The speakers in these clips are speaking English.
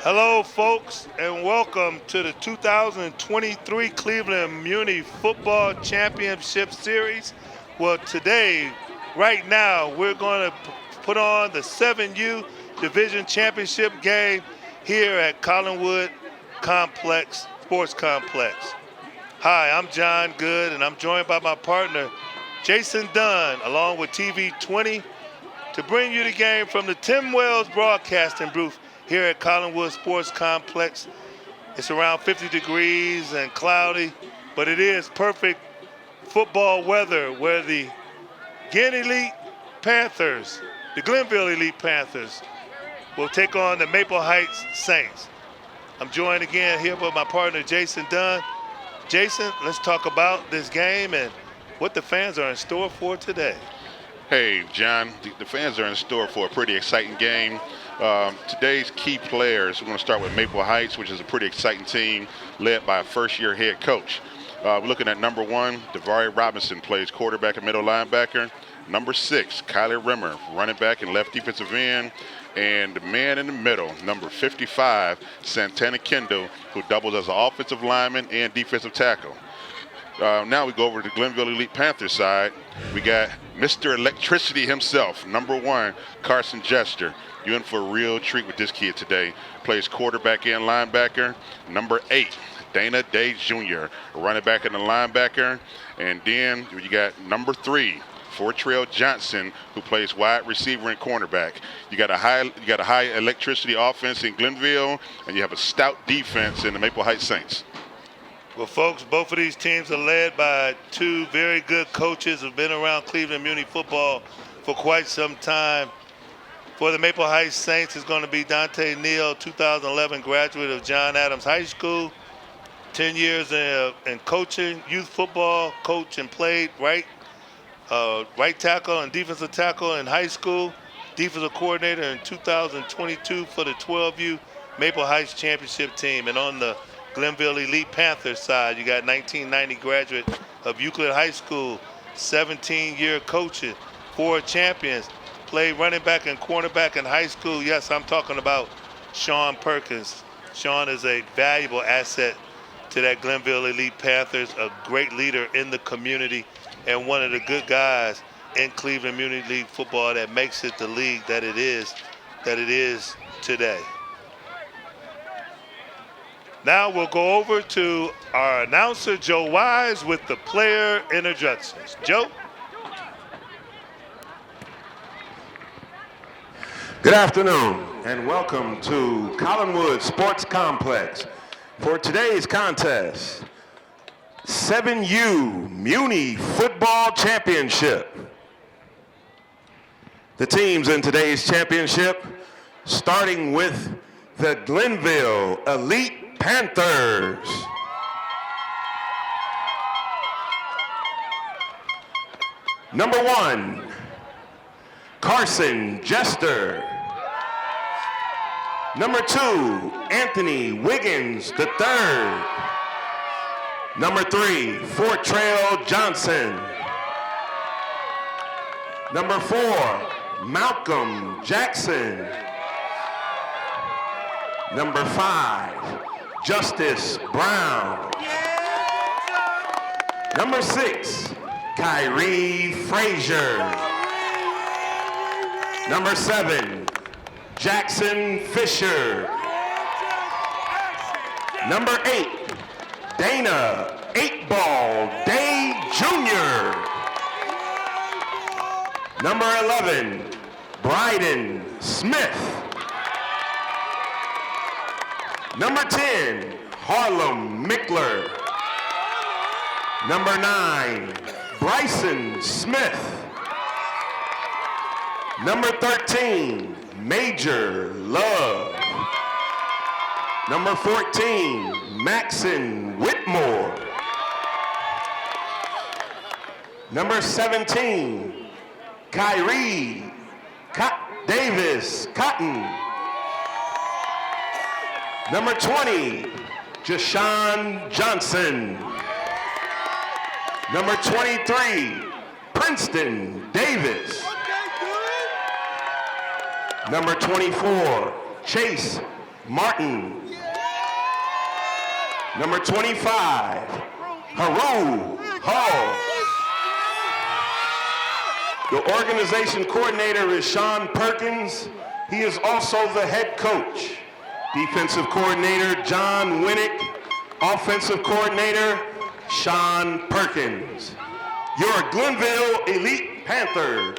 Hello, folks, and welcome to the 2023 Cleveland Muny Football Championship Series. Well, today, right now, we're going to put on the 7U Division Championship game here at Collinwood Sports Complex. Hi, I'm John Good, and I'm joined by my partner, Jason Dunn, along with TV 20, to bring you the game from the Tim Wells Broadcasting booth here at Collinwood Sports Complex. It's around 50 degrees and cloudy, but it is perfect football weather where the Glenville Elite Panthers, will take on the Maple Heights Saints. I'm joined again here by my partner, Jason Dunn. Jason, let's talk about this game and what the fans are in store for today. Hey, John, the fans are in store for a pretty exciting game. Today's key players, we're going to start with Maple Heights, which is a pretty exciting team led by a first-year head coach. We're looking at number 1, Devari Robinson, plays quarterback and middle linebacker. Number 6, Kylie Rimmer, running back and left defensive end. And the man in the middle, number 55, Santana Kendall, who doubles as an offensive lineman and defensive tackle. Now we go over to the Glenville Elite Panthers side. We got Mr. Electricity himself, number 1, Carson Jester. You're in for a real treat with this kid today. Plays quarterback and linebacker. Number 8, Dana Day Jr., running back and a linebacker. And then you got number 3, Fortrell Johnson, who plays wide receiver and cornerback. You got a high electricity offense in Glenville, and you have a stout defense in the Maple Heights Saints. Well, folks, both of these teams are led by 2 very good coaches who've been around Cleveland Muny football for quite some time. For the Maple Heights Saints, it's going to be Dante Neal, 2011 graduate of John Adams High School, 10 years in coaching, youth football, coach and played right tackle and defensive tackle in high school, defensive coordinator in 2022 for the 12U Maple Heights Championship team. And on the Glenville Elite Panthers side, you got 1990 graduate of Euclid High School, 17-year coaching, 4 champions, played running back and cornerback in high school. Yes, I'm talking about Sean Perkins. Sean is a valuable asset to that Glenville Elite Panthers, a great leader in the community, and one of the good guys in Cleveland Muny League football that makes it the league that it is today. Now we'll go over to our announcer, Joe Wise, with the player introductions. Joe? Good afternoon, and welcome to Collinwood Sports Complex for today's contest, 7U Muny Football Championship. The teams in today's championship, starting with the Glenville Elite Panthers. Number 1, Carson Jester. Number 2, Anthony Wiggins III. Number 3, Fortrell Johnson. Number 4, Malcolm Jackson. Number 5, Justice Brown. Number 6, Kyrie Frazier. Number 7, Jackson Fisher. Number 8, Dana 8-Ball Day Jr. Number 11, Bryden Smith. Number 10, Harlem Mickler. Number 9, Bryson Smith. Number 13, Major Love. Number 14, Maxon Whitmore. Number 17, Kyrie Davis Cotton. Number 20, Jashawn Johnson. Number 23, Princeton Davis. Number 24, Chase Martin. Number 25, Haru Hall. The organization coordinator is Sean Perkins. He is also the head coach. Defensive coordinator, John Winnick. Offensive coordinator, Sean Perkins. Your Glenville Elite Panthers.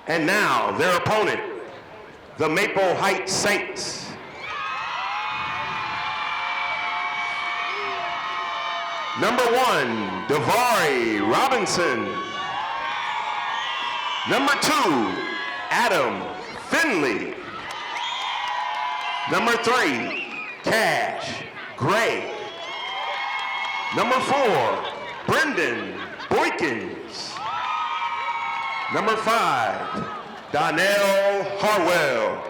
And now, their opponent, the Maple Heights Saints. Number 1, Davari Robinson. Number 2, Adam Finley. Number 3, Cash Gray. Number 4, Brendan Boykins. Number 5, Donnell Harwell.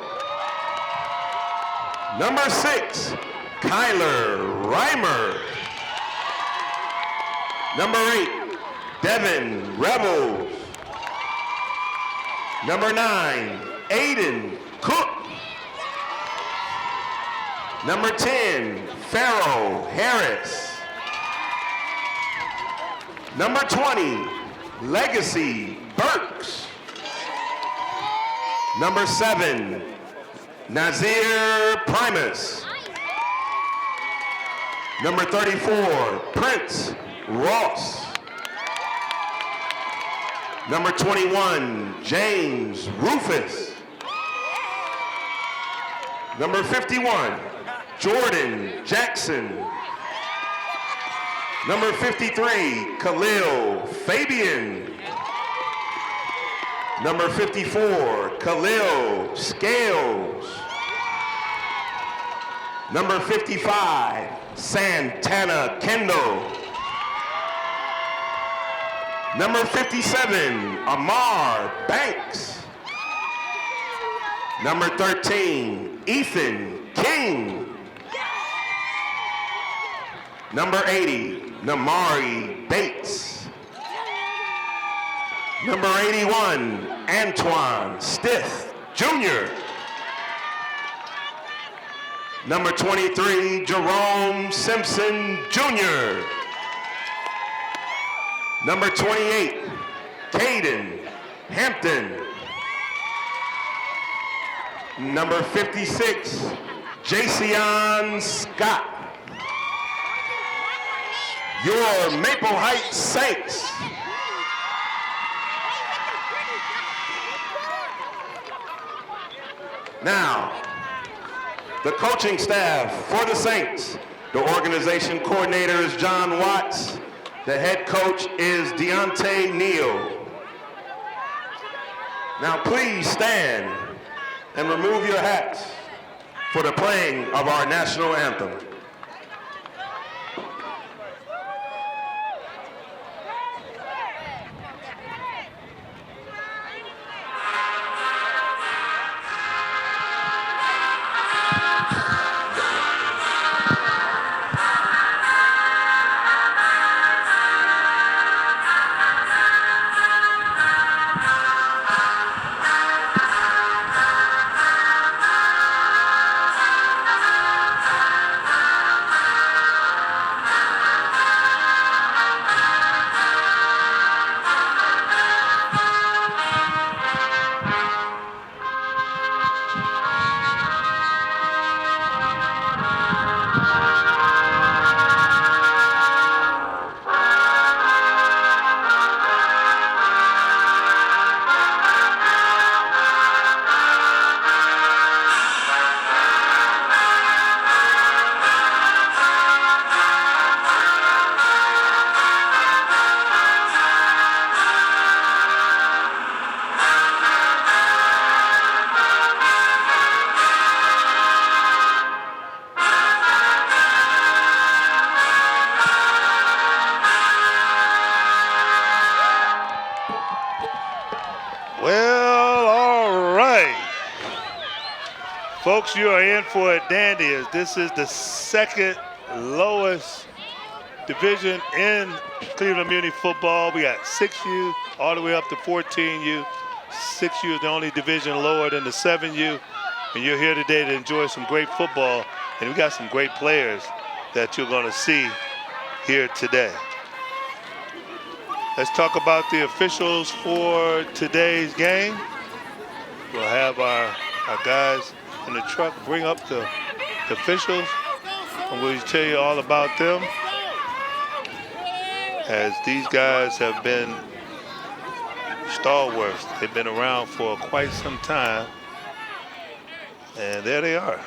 Number 6, Kyler Reimer. Number 8, Devin Rebels. Number 9, Aiden Cook. Number 10, Pharaoh Harris. Number 20, Legacy Burks. Number 7, Nazir Primus. Number 34, Prince Ross. Number 21, James Rufus. Number 51, Jordan Jackson. Number 53, Khalil Fabian. Number 54, Khalil Scales. Number 55, Santana Kendall. Number 57, Amar Banks. Number 13, Ethan King. Number 80, Namari Bates. Number 81, Antoine Stith Jr. Number 23, Jerome Simpson Jr. Number 28, Caden Hampton. Number 56, Jason Scott. Your Maple Heights Saints. Now, the coaching staff for the Saints. The organization coordinator is John Watts. The head coach is Deontay Neal. Now please stand and remove your hats for the playing of our national anthem. Folks, you are in for a dandy, as this is the second lowest division in Cleveland Muni football. We got 6U all the way up to 14U. 6U is the only division lower than the 7U. And you're here today to enjoy some great football. And we got some great players that you're going to see here today. Let's talk about the officials for today's game. We'll have our guys in the truck bring up the officials, and we'll tell you all about them, as these guys have been stalwarts. They've been around for quite some time, and there they are.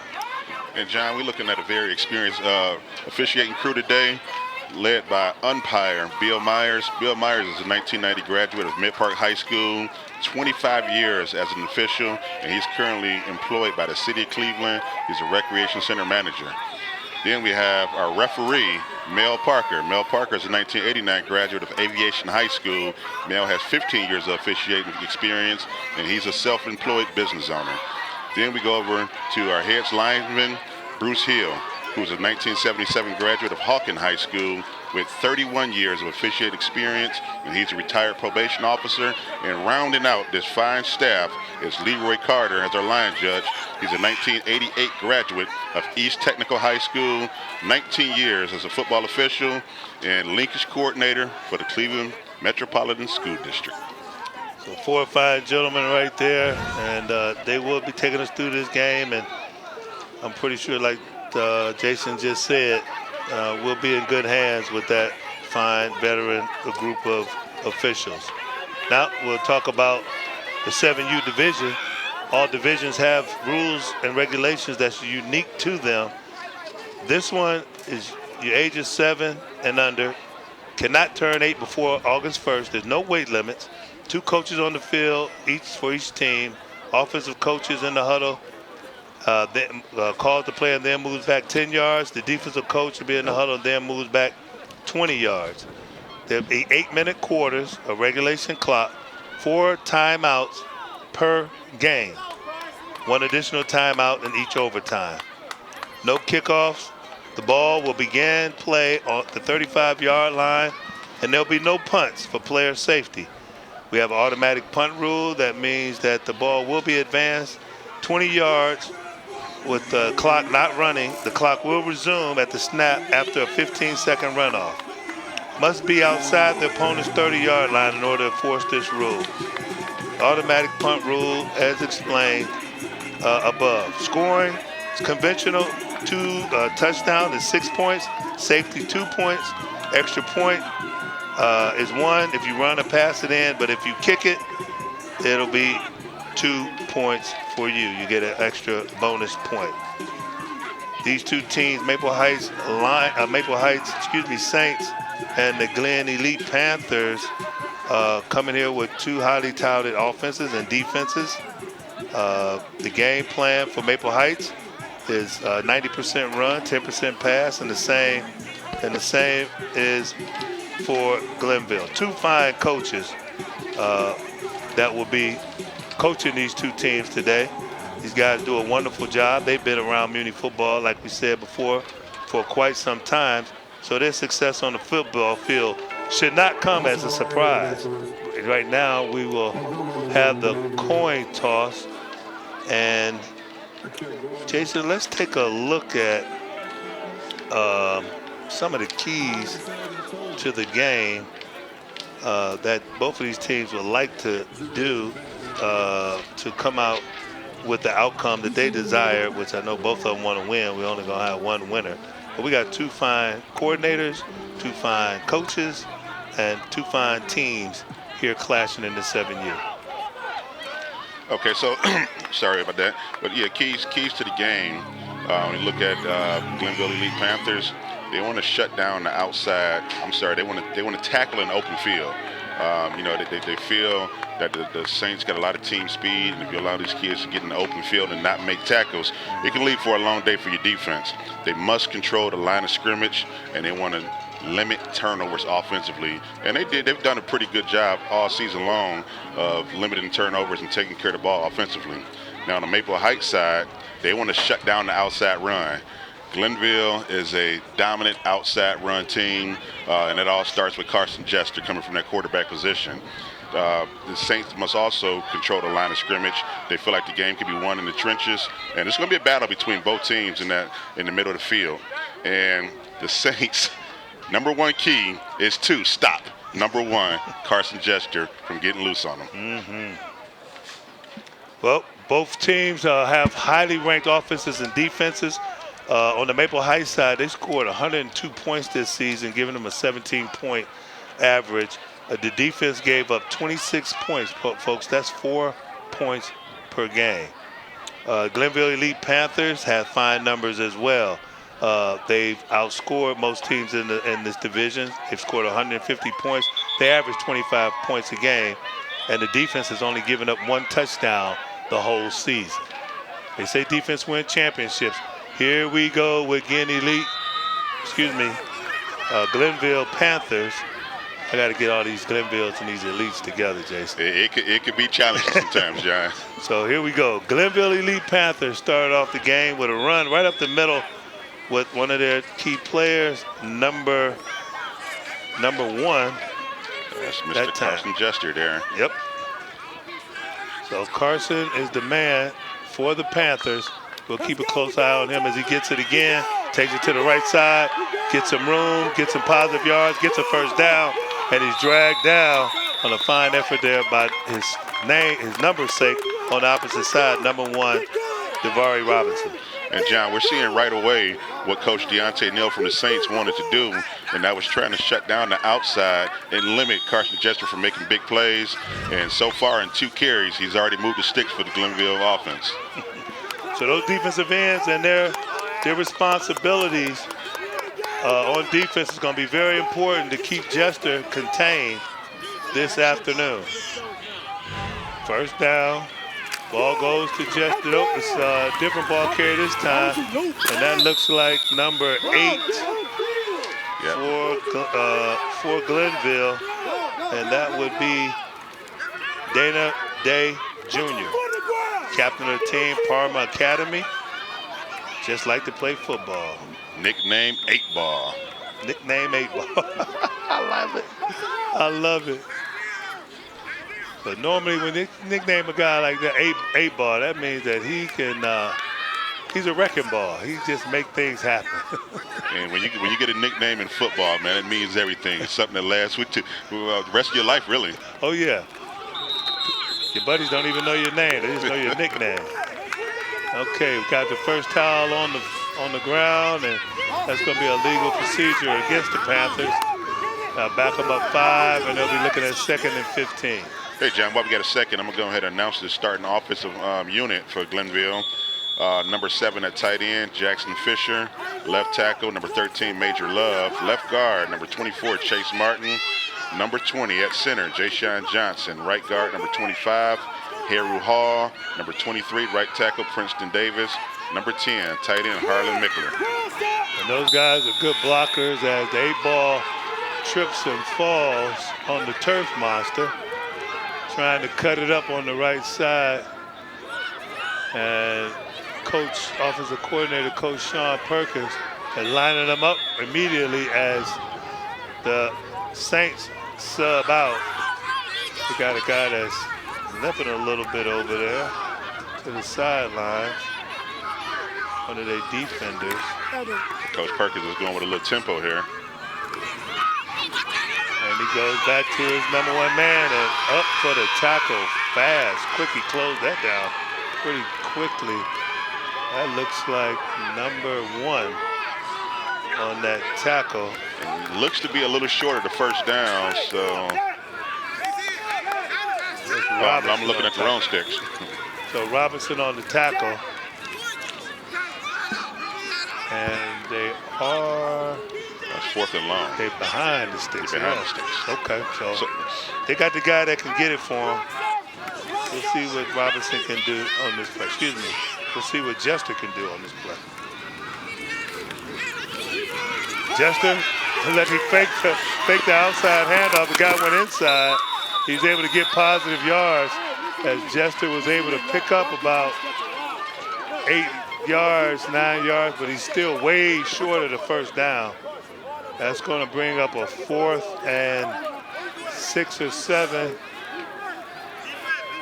And John, we're looking at a very experienced officiating crew today, led by umpire Bill Myers. Bill Myers is a 1990 graduate of Mid-Park High School, 25 years as an official, and he's currently employed by the city of Cleveland. He's a recreation center manager. Then we have our referee, Mel Parker. Mel Parker is a 1989 graduate of Aviation High School. Mel has 15 years of officiating experience, and he's a self-employed business owner. Then we go over to our heads lineman, Bruce Hill, who's a 1977 graduate of Hawken High School with 31 years of officiating experience, and he's a retired probation officer. And rounding out this fine staff is Leroy Carter as our line judge. He's a 1988 graduate of East Technical High School, 19 years as a football official, and linkage coordinator for the Cleveland Metropolitan School District. So 4 or 5 gentlemen right there, and they will be taking us through this game, and I'm pretty sure, like Jason just said, we'll be in good hands with that fine veteran group of officials. Now we'll talk about the 7U division. All divisions have rules and regulations that's unique to them. This one is your ages 7 and under, cannot turn 8 before August 1st. There's no weight limits. 2 coaches on the field, each for each team. Offensive coaches in the huddle. Calls the play and then moves back 10 yards. The defensive coach will be in the huddle and then moves back 20 yards. There'll be 8-minute quarters, a regulation clock, 4 timeouts per game. 1 additional timeout in each overtime. No kickoffs. The ball will begin play on the 35-yard line, and there'll be no punts for player safety. We have an automatic punt rule. That means that the ball will be advanced 20 yards with the clock not running. The clock will resume at the snap after a 15-second runoff. Must be outside the opponent's 30-yard line in order to enforce this rule. Automatic punt rule, as explained above. Scoring is conventional. 2 touchdowns is 6 points. Safety 2 points. Extra point is 1 if you run or pass it in, but if you kick it, it'll be 2 points for you. You get an extra bonus point. These 2 teams, Maple Heights Saints and the Glen Elite Panthers, coming here with 2 highly touted offenses and defenses. The game plan for Maple Heights is 90% run, 10% pass, and the same is for Glenville. 2 fine coaches that will be coaching these 2 teams today. These guys do a wonderful job. They've been around Muni football, like we said before, for quite some time. So their success on the football field should not come as a surprise. Right now, we will have the coin toss. And Jason, let's take a look at some of the keys to the game that both of these teams would like to do to come out with the outcome that they desire, which I know both of them want to win. We're only going to have 1 winner. But we got 2 fine coordinators, 2 fine coaches, and 2 fine teams here clashing in the 7U. Okay, so sorry about that. But yeah, keys to the game. When you look at Glenville Elite Panthers, they want to shut down the outside. They want to tackle an open field. They feel that the Saints got a lot of team speed, and if you allow these kids to get in the open field and not make tackles, it can lead for a long day for your defense. They must control the line of scrimmage, and they want to limit turnovers offensively. And they've done a pretty good job all season long of limiting turnovers and taking care of the ball offensively. Now on the Maple Heights side, they want to shut down the outside run. Glenville is a dominant outside run team, and it all starts with Carson Jester coming from that quarterback position. The Saints must also control the line of scrimmage. They feel like the game can be won in the trenches, and it's going to be a battle between both teams in the middle of the field. And the Saints, number one key is to stop number one, Carson Jester, from getting loose on them. Well, both teams have highly ranked offenses and defenses. On the Maple Heights side, they scored 102 points this season, giving them a 17-point average. The defense gave up 26 points, folks. That's 4 points per game. Glenville Elite Panthers have fine numbers as well. They've outscored most teams in this division. They've scored 150 points. They average 25 points a game, and the defense has only given up 1 touchdown the whole season. They say defense wins championships. Here we go with Glenville Panthers. I got to get all these Glenvilles and these elites together, Jason. It could be challenging sometimes, John. So here we go. Glenville Elite Panthers started off the game with a run right up the middle with one of their key players, number 1. That's Mr. Carson Jester there. Yep. So Carson is the man for the Panthers. We'll keep a close eye on him as he gets it again, takes it to the right side, gets some room, gets some positive yards, gets a first down, and he's dragged down on a fine effort there by his number's sake on the opposite side, number 1, Davari Robinson. And John, we're seeing right away what Coach Deontay Neal from the Saints wanted to do, and that was trying to shut down the outside and limit Carson Jester from making big plays. And so far in 2 carries, he's already moved the sticks for the Glenville offense. So those defensive ends and their responsibilities on defense is going to be very important to keep Jester contained this afternoon. First down. Ball goes to Jester. Nope, it's a different ball carrier this time. And that looks like number 8 for Glenville. And that would be Dana Day Jr., captain of the team, Parma Academy. Just like to play football. Nickname 8-Ball. Nickname 8-Ball. I love it. I love it. But normally when they nickname a guy like that, 8-Ball, that means that he can, he's a wrecking ball. He just make things happen. And when you get a nickname in football, man, it means everything. It's something that lasts with you the rest of your life, really. Oh, yeah. Your buddies don't even know your name. They just know your nickname. Okay, we got the first towel on the ground, and that's going to be a legal procedure against the Panthers. Now back them up 5, and they'll be looking at 2nd and 15. Hey, John, while we got a second, I'm going to go ahead and announce the starting offensive unit for Glenville. Number 7 at tight end, Jackson Fisher. Left tackle, number 13, Major Love. Left guard, number 24, Chase Martin. Number 20 at center, Ja'Shawn Johnson. Right guard, number 25, Haru Hall. Number 23, right tackle, Princeton Davis. Number 10, tight end, Harlan Mickler. And those guys are good blockers as the 8-Ball trips and falls on the turf monster. Trying to cut it up on the right side. And offensive coordinator, Coach Sean Perkins, is lining them up immediately as the Saints sub out. We got a guy that's limping a little bit over there to the sidelines. One of their defenders. Coach Perkins is going with a little tempo here. And he goes back to his number 1 man and up for the tackle fast. Quick, he closed that down pretty quickly. That looks like number 1 on that tackle. And looks to be a little short of the first down, so I'm looking at the wrong sticks. So Robinson on the tackle. And they are... That's 4th and long. They're behind the sticks. Behind the sticks. Okay, so they got the guy that can get it for them. We'll see what Robinson can do on this play. Excuse me. We'll see what Jester can do on this play. Jester, let me fake the outside handoff. The guy went inside. He's able to get positive yards as Jester was able to pick up about yards, 9 yards, but he's still way short of the first down. That's going to bring up a 4th and 6 or 7.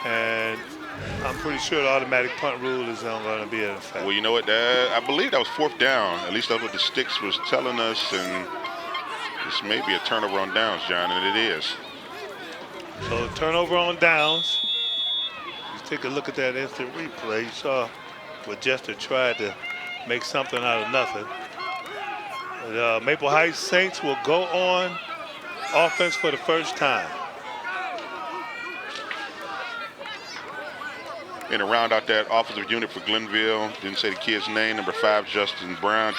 And I'm pretty sure the automatic punt rule is not going to be in effect. Well, you know what, I believe that was 4th down. At least that's what the sticks was telling us. And this may be a turnover on downs, John, and it is. So turnover on downs. Let's take a look at that instant replay. You saw what Jester tried to make something out of nothing. The Maple Heights Saints will go on offense for the first time. And to round out that offensive unit for Glenville, didn't say the kid's name, number 5, Justice Brown,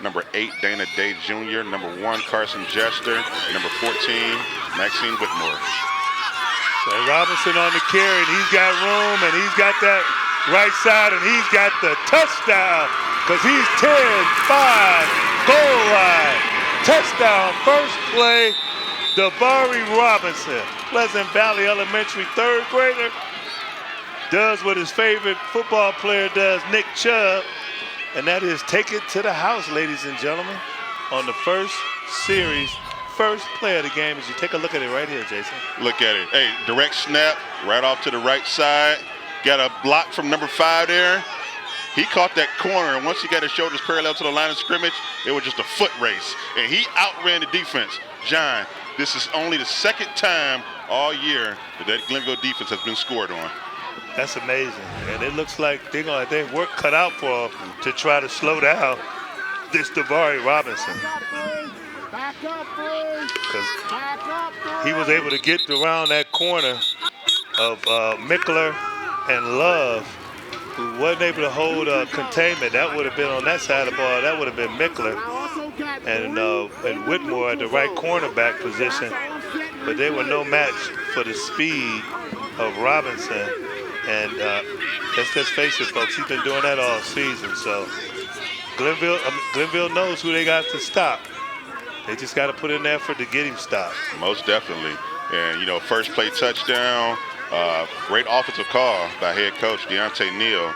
number 8, Dana Day Jr., number 1, Carson Jester, number 14, Maxine Whitmore. So Robinson on the carry, and he's got room, and he's got that right side, and he's got the touchdown, because he's 10-5, goal line. Touchdown, first play, Davari Robinson, Pleasant Valley Elementary 3rd grader, does what his favorite football player does, Nick Chubb, and that is take it to the house, ladies and gentlemen, on the first series, first play of the game. As you take a look at it right here, Jason. Look at it. Hey, direct snap, right off to the right side. Got a block from number 5 there. He caught that corner, and once he got his shoulders parallel to the line of scrimmage, it was just a foot race, and he outran the defense. John, this is only the 2nd time all year that Glenville defense has been scored on. That's amazing, and it looks like they're going to have work cut out for them to try to slow down this Davari Robinson, because he was able to get around that corner of Mickler and Love, who wasn't able to hold containment. That would have been on that side of the ball. That would have been Mickler and Whitmore at the right cornerback position, but they were no match for the speed of Robinson. And let's just face it, folks, he's been doing that all season. So Glenville knows who they got to stop. They just got to put in the effort to get him stopped. Most definitely. And, you know, first play touchdown, great offensive call by head coach Deontay Neal.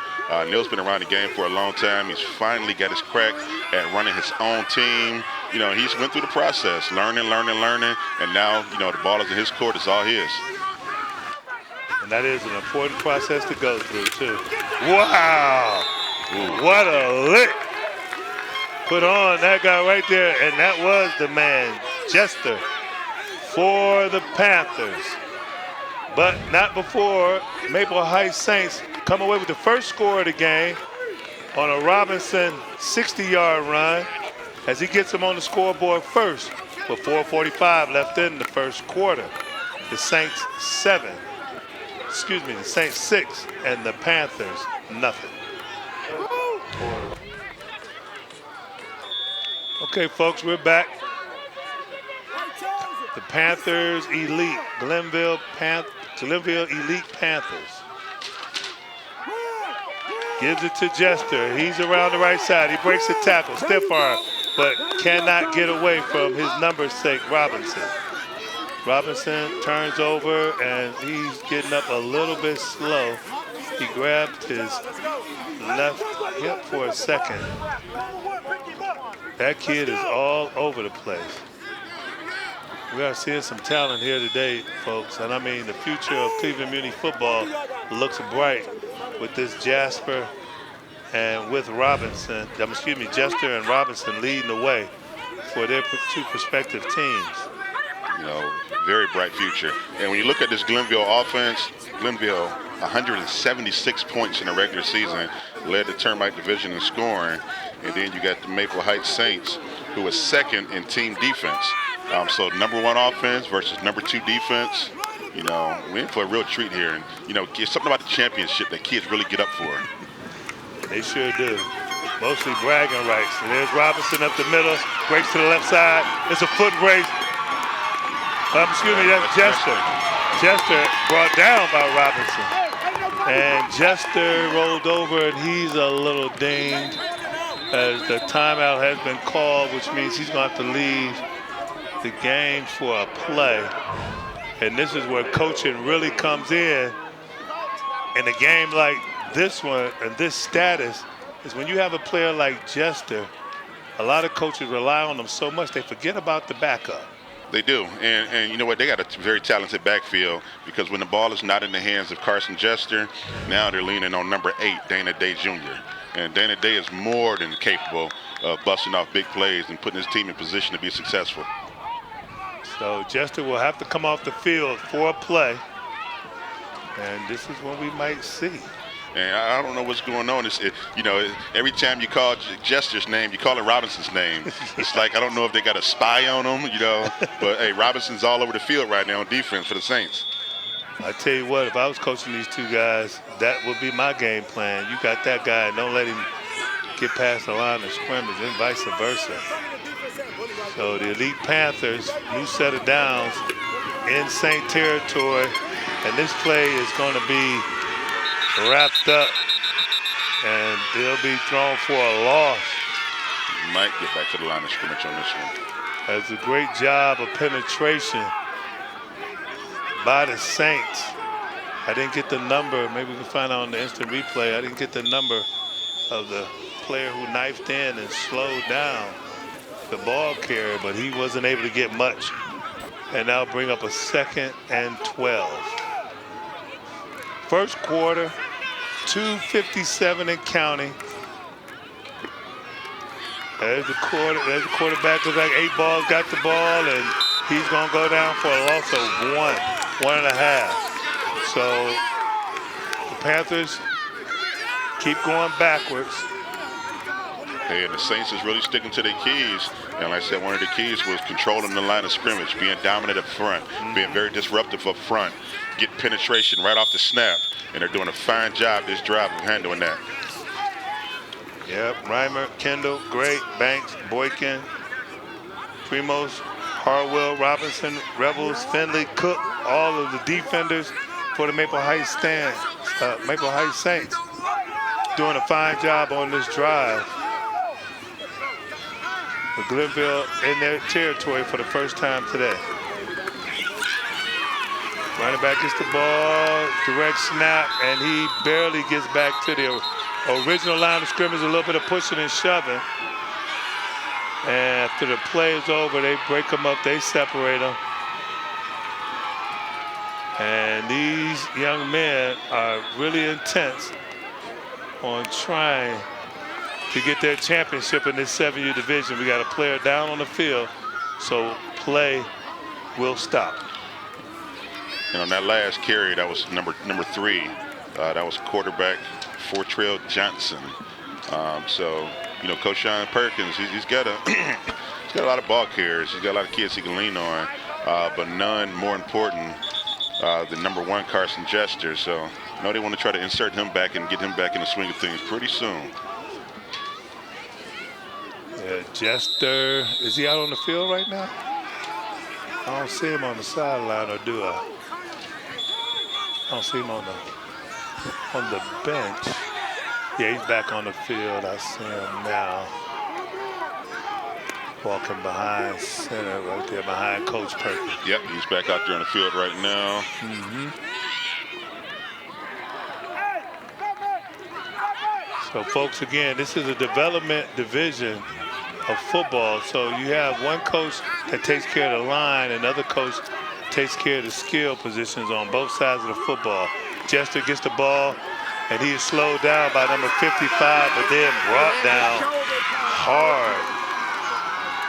Neal's been around the game for a long time. He's finally got his crack at running his own team. You know, he's went through the process, learning. And now, you know, the ball is in his court. It's all his. And that is an important process to go through, too. Wow! Ooh. What a lick! Put on that guy right there, and that was the man, Jester, for the Panthers. But not before Maple Heights Saints come away with the first score of the game on a Robinson 60-yard run as he gets him on the scoreboard first with 4:45 left in the first quarter. The Saints 6 and the Panthers nothing. Okay, folks, we're back. The Panthers Elite, Glenville Elite Panthers. Gives it to Jester. He's around the right side. He breaks the tackle, stiff arm, but cannot get away from his number's sake, Robinson. Robinson turns over, and he's getting up a little bit slow. He grabbed his left hip for a second. That kid is all over the place. We are seeing some talent here today, folks. And I mean, the future of Cleveland Muny football looks bright with this Jasper and with Robinson, Jester and Robinson leading the way for their two prospective teams. You know, very bright future. And when you look at this Glenville offense, Glenville 176 points in the regular season, led the Termite division in scoring. And then you got the Maple Heights Saints, who was second in team defense. So number 1 offense versus number 2 defense. You know, we're in for a real treat here. And, you know, it's something about the championship that kids really get up for. They sure do. Mostly bragging rights. And there's Robinson up the middle, breaks to the left side. It's a foot race. That's Jester. Jester brought down by Robinson. And Jester rolled over, and he's a little dinged as the timeout has been called, which means he's going to have to leave the game for a play. And this is where coaching really comes in a game like this one and this status is when you have a player like Jester, a lot of coaches rely on them so much they forget about the backup. They do, and you know what? They got a very talented backfield because when the ball is not in the hands of Carson Jester, now they're leaning on number 8, Dana Day Jr. And Dana Day is more than capable of busting off big plays and putting his team in position to be successful. So Jester will have to come off the field for a play, and this is what we might see. And I don't know what's going on. You know, every time you call Jester's name, you call it Robinson's name. It's like, I don't know if they got a spy on him, you know. But, hey, Robinson's all over the field right now on defense for the Saints. I tell you what, if I was coaching these two guys, that would be my game plan. You got that guy, don't let him get past the line of scrimmage, and vice versa. So the Elite Panthers, new set of downs in Saint territory. And this play is going to be wrapped up, and they'll be thrown for a loss. Might get back to the line of scrimmage on this one. That's a great job of penetration by the Saints. I didn't get the number. Maybe we can find out on the instant replay. I didn't get the number of the player who knifed in and slowed down the ball carrier, but he wasn't able to get much. And now bring up a 2nd and 12. First quarter, 2:57 and counting. There's the quarterback. Looks like 8 balls, got the ball, and he's going to go down for a loss of 1.5. So the Panthers keep going backwards. Hey, and the Saints is really sticking to their keys. And like I said, one of the keys was controlling the line of scrimmage, being dominant up front, being very disruptive up front, getting penetration right off the snap. And they're doing a fine job this drive of handling that. Yep, Reimer, Kendall, great, Banks, Boykin, Primos, Harwell, Robinson, Rebels, Finley, Cook, all of the defenders for the Maple Heights Saints doing a fine job on this drive. With Glenville in their territory for the first time today. Running back gets the ball, direct snap, and he barely gets back to the original line of scrimmage. A little bit of pushing and shoving. And after the play is over, they break him up, they separate him. And these young men are really intense on trying to get their championship in this 7U division. We got a player down on the field, so play will stop. And on that last carry, that was number 3. That was quarterback Fortrell Johnson. So, you know, Coach Sean Perkins, he's got a lot of ball carriers. He's got a lot of kids he can lean on, but none more important than number 1 Carson Jester. So, no, they want to try to insert him back and get him back in the swing of things pretty soon. Yeah, Jester, is he out on the field right now? I don't see him on the sideline, or do I? I don't see him on the bench. Yeah, he's back on the field. I see him now. Walking behind center right there behind Coach Perkins. Yep, he's back out there on the field right now. So, folks, again, this is a development division of football. So you have one coach that takes care of the line, and another coach takes care of the skill positions on both sides of the football. Jester gets the ball, and he is slowed down by number 55, but then brought down hard.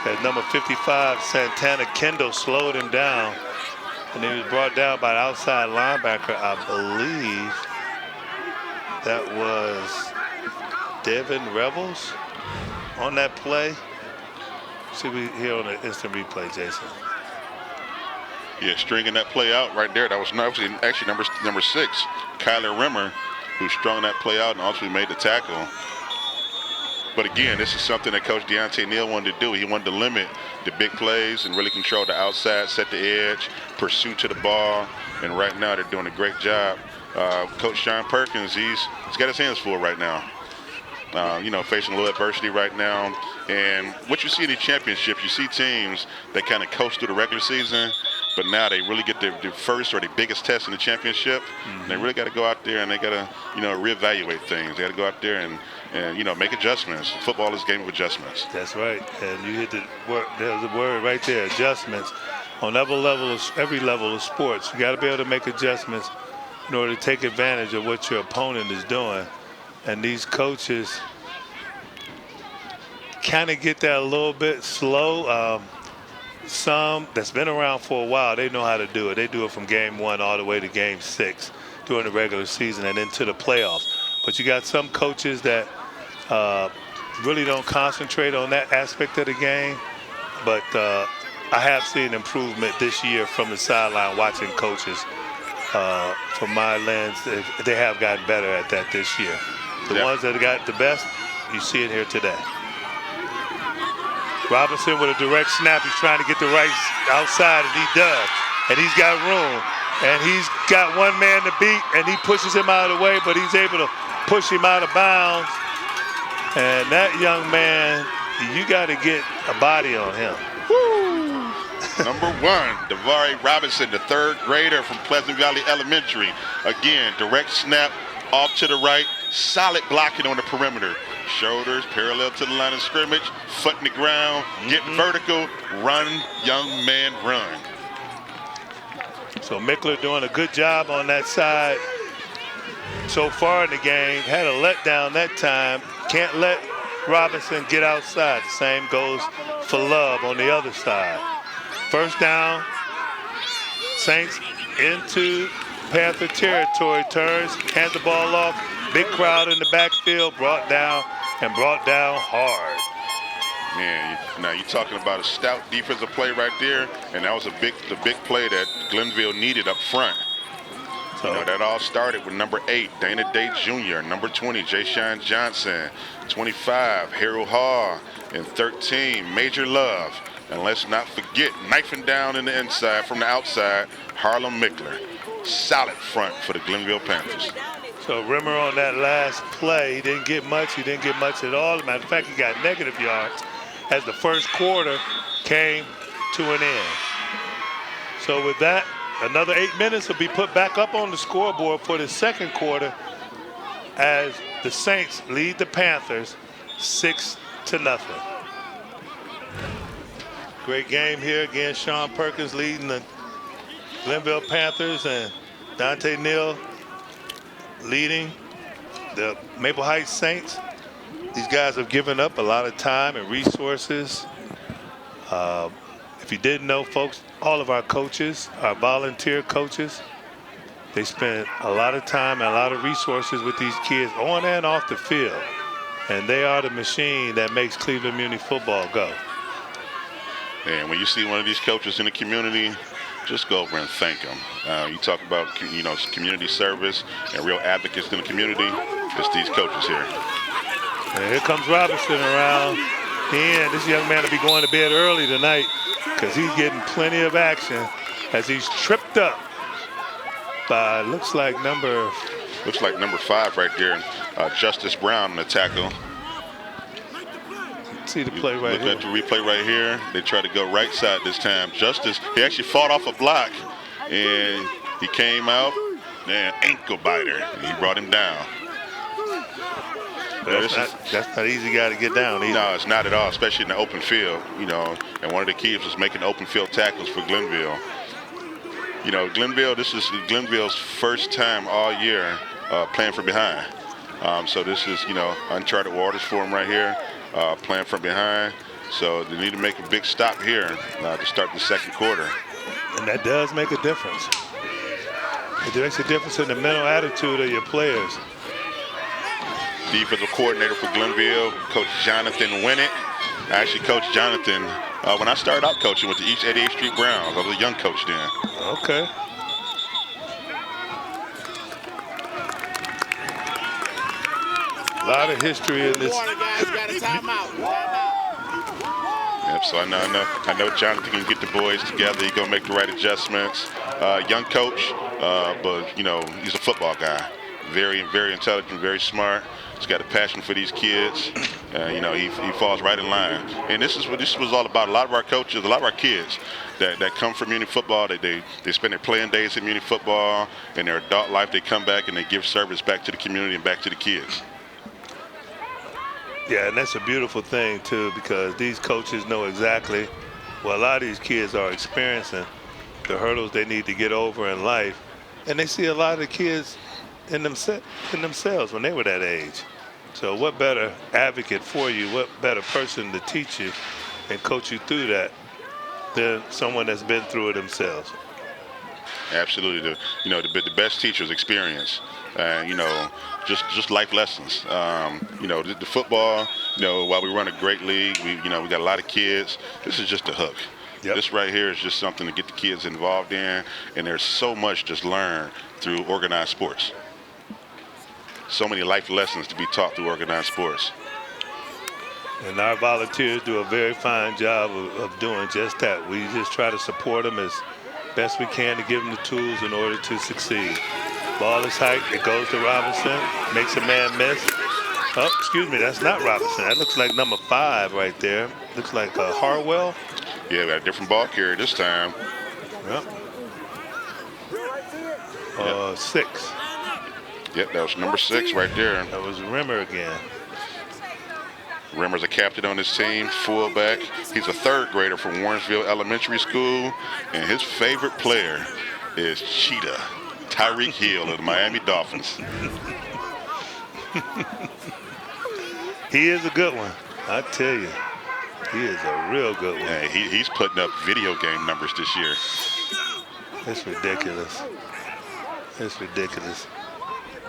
That number 55, Santana Kendall, slowed him down, and he was brought down by the outside linebacker. I believe that was Devin Rebels on that play. See we here on the instant replay, Jason. Yeah, stringing that play out right there. That was actually number 6, Kyler Rimmer, who strung that play out and ultimately made the tackle. But again, this is something that Coach Deontay Neal wanted to do. He wanted to limit the big plays and really control the outside, set the edge, pursue to the ball. And right now they're doing a great job. Coach Sean Perkins, he's got his hands full right now. You know, facing a little adversity right now. And what you see in the championship, you see teams that kind of coast through the regular season, but now they really get their first or their biggest test in the championship. And they really got to go out there and they got to, reevaluate things. They got to go out there and make adjustments. Football is a game of adjustments. That's right. And you hit the word. There's the word right there. Adjustments. On every level of sports, you got to be able to make adjustments in order to take advantage of what your opponent is doing. And these coaches kind of get that a little bit slow. Some that's been around for a while, they know how to do it. They do it from game 1 all the way to game 6 during the regular season and into the playoffs. But you got some coaches that really don't concentrate on that aspect of the game. But I have seen improvement this year from the sideline watching coaches. From my lens, they have gotten better at that this year. The ones that got the best, you see it here today. Robinson with a direct snap. He's trying to get the right outside, and he does. And he's got room. And he's got one man to beat, and he pushes him out of the way, but he's able to push him out of bounds. And that young man, you got to get a body on him. Number 1, Davari Robinson, the 3rd grader from Pleasant Valley Elementary. Again, direct snap off to the right, solid blocking on the perimeter. Shoulders parallel to the line of scrimmage, foot in the ground, get vertical, run, young man, run. So Mickler doing a good job on that side so far in the game. Had a letdown that time. Can't let Robinson get outside. The same goes for Love on the other side. First down, Saints into Panther territory, turns, hands the ball off. Big crowd in the backfield, brought down hard. Man, now you're talking about a stout defensive play right there, and that was the big play that Glenville needed up front. So that all started with number 8, Dana Day Jr., number 20, Jay-Sean Johnson, 25, Harold Hall, and 13, Major Love. And let's not forget, knifing down in the inside from the outside, Harlem Mickler. Solid front for the Glenville Panthers. So Rimmer on that last play, he didn't get much. He didn't get much at all. As a matter of fact, he got negative yards as the first quarter came to an end. So with that, another 8 minutes will be put back up on the scoreboard for the second quarter as the Saints lead the Panthers 6-0. Great game here again. Sean Perkins leading the Glenville Panthers and Dante Neal leading the Maple Heights Saints. These guys have given up a lot of time and resources. If you didn't know, folks, all of our coaches, our volunteer coaches, they spend a lot of time and a lot of resources with these kids on and off the field. And they are the machine that makes Cleveland Muny football go. And when you see one of these coaches in the community, just go over and thank them. You talk about, community service and real advocates in the community. It's these coaches here. And here comes Robinson around. And this young man will be going to bed early tonight because he's getting plenty of action as he's tripped up by, looks like number 5 right there. Justice Brown on the tackle. See the play right here. Look at the replay right here. They try to go right side this time. Justice, he actually fought off a block, and he came out, and ankle biter, and he brought him down. That's not easy guy to get down either. No, it's not at all, especially in the open field, and one of the keys was making open field tackles for Glenville. Glenville, this is Glenville's first time all year playing from behind. So this is, uncharted waters for them right here. Playing from behind, so they need to make a big stop here to start the second quarter. And that does make a difference. It makes a difference in the mental attitude of your players. Defensive coordinator for Glenville, Coach Jonathan Winnett. I actually coached Jonathan when I started out coaching with the East 88th Street Browns. I was a young coach then. Okay. A lot of history in this. Yep, so I know Jonathan can get the boys together. He's gonna make the right adjustments. Young coach, but he's a football guy. Very, very intelligent, very smart. He's got a passion for these kids. You know, he falls right in line. And this was all about. A lot of our coaches, a lot of our kids that come from Muny football, they spend their playing days at Muny football. In their adult life, they come back and they give service back to the community and back to the kids. Yeah, and that's a beautiful thing, too, because these coaches know exactly what a lot of these kids are experiencing, the hurdles they need to get over in life. And they see a lot of the kids in themselves when they were that age. So what better advocate for you, what better person to teach you and coach you through that than someone that's been through it themselves? Absolutely. The best teachers experience. You know, just life lessons. You know, the football, you know, while we run a great league, we got a lot of kids. This is just a hook. Yep. This right here is just something to get the kids involved in, and there's so much just learned through organized sports. So many life lessons to be taught through organized sports. And our volunteers do a very fine job of doing just that. We just try to support them as best we can to give them the tools in order to succeed. Ball is hiked, it goes to Robinson, makes a man miss. Oh, excuse me, that's not Robinson. That looks like number 5 right there. Looks like Harwell. Yeah, we got a different ball carrier this time. Yep. 6. Yep, that was number 6 right there. That was Rimmer again. Rimmer's a captain on his team, fullback. He's a 3rd grader from Warrensville Elementary School, and his favorite player is Cheetah, Tyreek Hill of the Miami Dolphins. He is a good one, I tell you. He is a real good one. Yeah, he's putting up video game numbers this year. It's ridiculous. It's ridiculous.